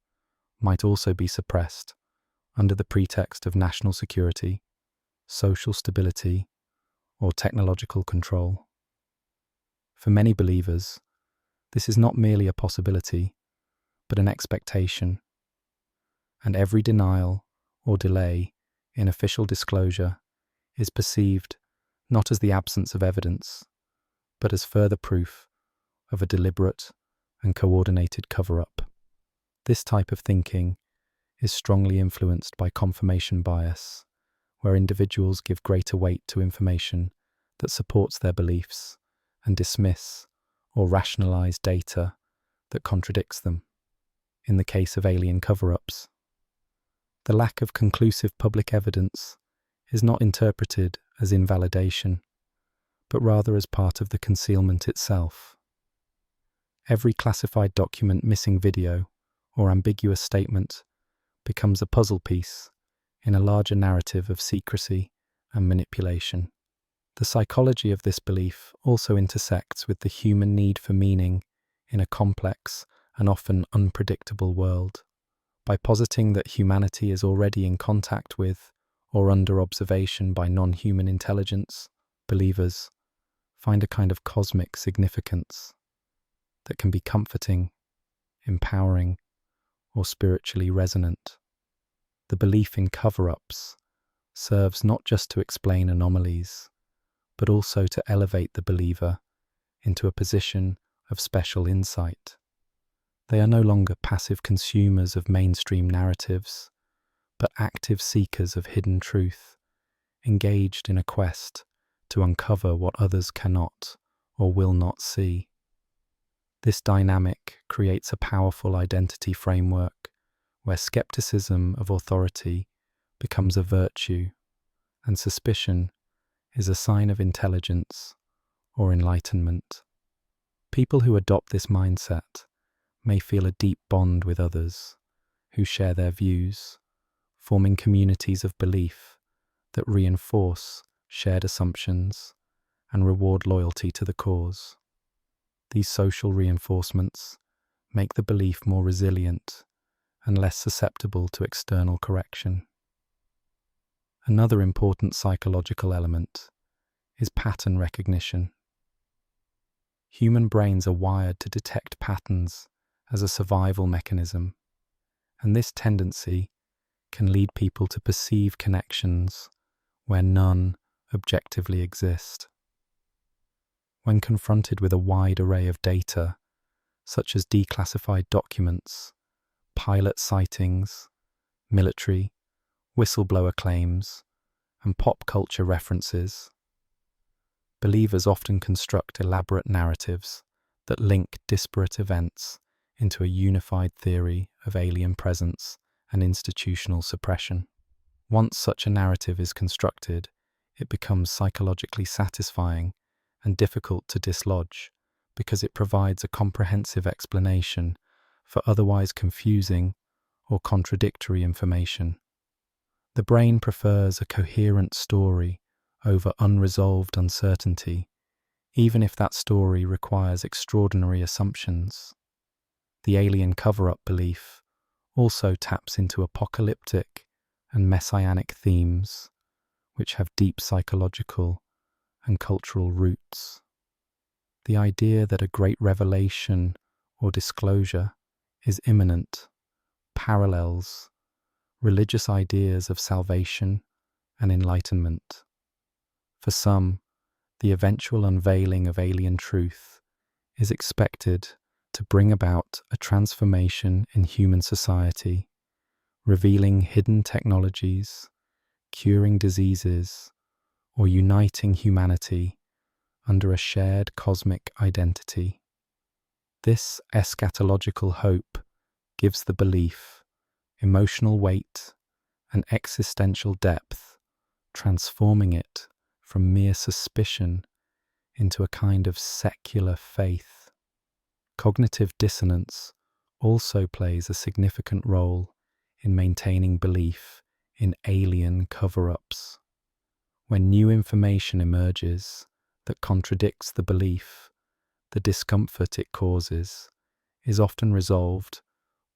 might also be suppressed under the pretext of national security, social stability, or technological control. For many believers, this is not merely a possibility, but an expectation, and every denial or delay in official disclosure is perceived not as the absence of evidence, but as further proof of a deliberate and coordinated cover-up. This type of thinking is strongly influenced by confirmation bias, where individuals give greater weight to information that supports their beliefs and dismiss or rationalize data that contradicts them. In the case of alien cover-ups, the lack of conclusive public evidence is not interpreted as invalidation, but rather as part of the concealment itself. Every classified document, missing video, or ambiguous statement becomes a puzzle piece in a larger narrative of secrecy and manipulation. The psychology of this belief also intersects with the human need for meaning in a complex and often unpredictable world. By positing that humanity is already in contact with or under observation by non-human intelligence, believers find a kind of cosmic significance that can be comforting, empowering, or spiritually resonant. The belief in cover-ups serves not just to explain anomalies, but also to elevate the believer into a position of special insight. They are no longer passive consumers of mainstream narratives, but active seekers of hidden truth, engaged in a quest to uncover what others cannot or will not see. This dynamic creates a powerful identity framework where skepticism of authority becomes a virtue and suspicion is a sign of intelligence or enlightenment. People who adopt this mindset may feel a deep bond with others who share their views, forming communities of belief that reinforce shared assumptions and reward loyalty to the cause. These social reinforcements make the belief more resilient and less susceptible to external correction. Another important psychological element is pattern recognition. Human brains are wired to detect patterns as a survival mechanism, and this tendency can lead people to perceive connections where none objectively exist. When confronted with a wide array of data, such as declassified documents, pilot sightings, military, whistleblower claims, and pop culture references, believers often construct elaborate narratives that link disparate events into a unified theory of alien presence and institutional suppression. Once such a narrative is constructed, it becomes psychologically satisfying and difficult to dislodge because it provides a comprehensive explanation for otherwise confusing or contradictory information. The brain prefers a coherent story over unresolved uncertainty, even if that story requires extraordinary assumptions. The alien cover-up belief also taps into apocalyptic and messianic themes, which have deep psychological and cultural roots. The idea that a great revelation or disclosure is imminent parallels religious ideas of salvation and enlightenment. For some, the eventual unveiling of alien truth is expected to bring about a transformation in human society, revealing hidden technologies, curing diseases, or uniting humanity under a shared cosmic identity. This eschatological hope gives the belief emotional weight and existential depth, transforming it from mere suspicion into a kind of secular faith. Cognitive dissonance also plays a significant role in maintaining belief in alien cover-ups. When new information emerges that contradicts the belief, the discomfort it causes is often resolved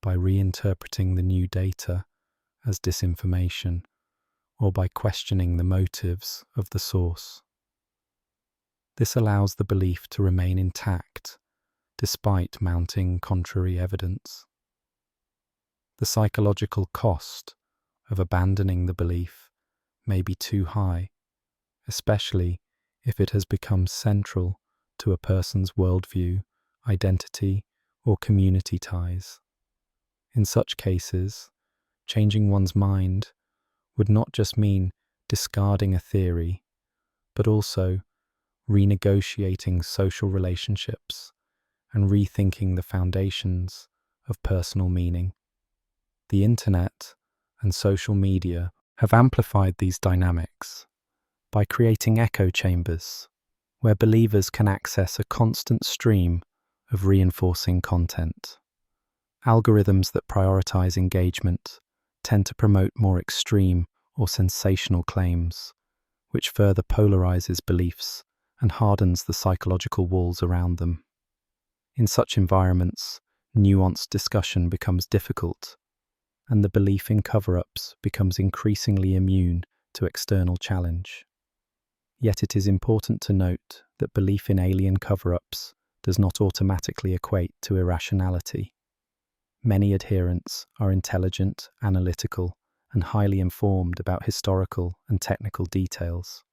by reinterpreting the new data as disinformation or by questioning the motives of the source. This allows the belief to remain intact despite mounting contrary evidence. The psychological cost of abandoning the belief may be too high, especially if it has become central to a person's worldview, identity, or community ties. In such cases, changing one's mind would not just mean discarding a theory, but also renegotiating social relationships and rethinking the foundations of personal meaning. The internet and social media have amplified these dynamics by creating echo chambers where believers can access a constant stream of reinforcing content. Algorithms that prioritize engagement tend to promote more extreme or sensational claims, which further polarizes beliefs and hardens the psychological walls around them. In such environments, nuanced discussion becomes difficult, and the belief in cover-ups becomes increasingly immune to external challenge. Yet it is important to note that belief in alien cover-ups does not automatically equate to irrationality. Many adherents are intelligent, analytical, and highly informed about historical and technical details.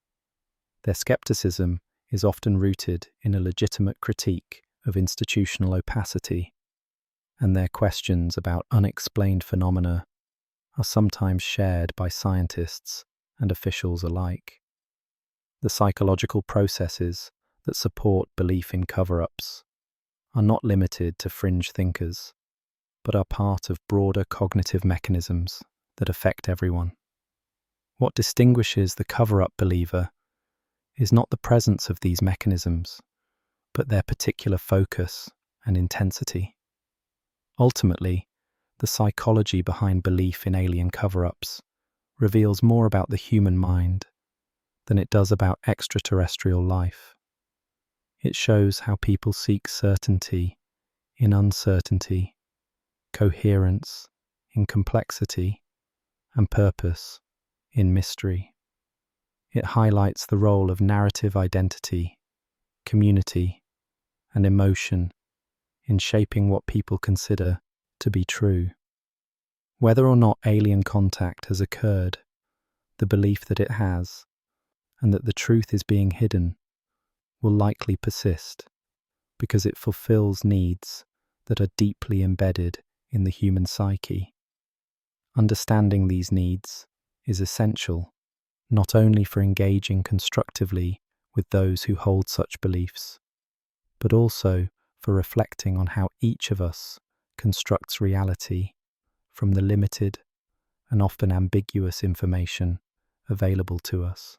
Their skepticism is often rooted in a legitimate critique of institutional opacity, and their questions about unexplained phenomena are sometimes shared by scientists and officials alike. The psychological processes that support belief in cover-ups are not limited to fringe thinkers, but are part of broader cognitive mechanisms that affect everyone. What distinguishes the cover-up believer is not the presence of these mechanisms, but their particular focus and intensity. Ultimately, the psychology behind belief in alien cover-ups reveals more about the human mind than it does about extraterrestrial life. It shows how people seek certainty in uncertainty, coherence in complexity, and purpose in mystery. It highlights the role of narrative identity, community, and emotion in shaping what people consider to be true. Whether or not alien contact has occurred, the belief that it has, and that the truth is being hidden, will likely persist because it fulfills needs that are deeply embedded in the human psyche. Understanding these needs is essential, not only for engaging constructively with those who hold such beliefs, but also for reflecting on how each of us constructs reality from the limited and often ambiguous information available to us.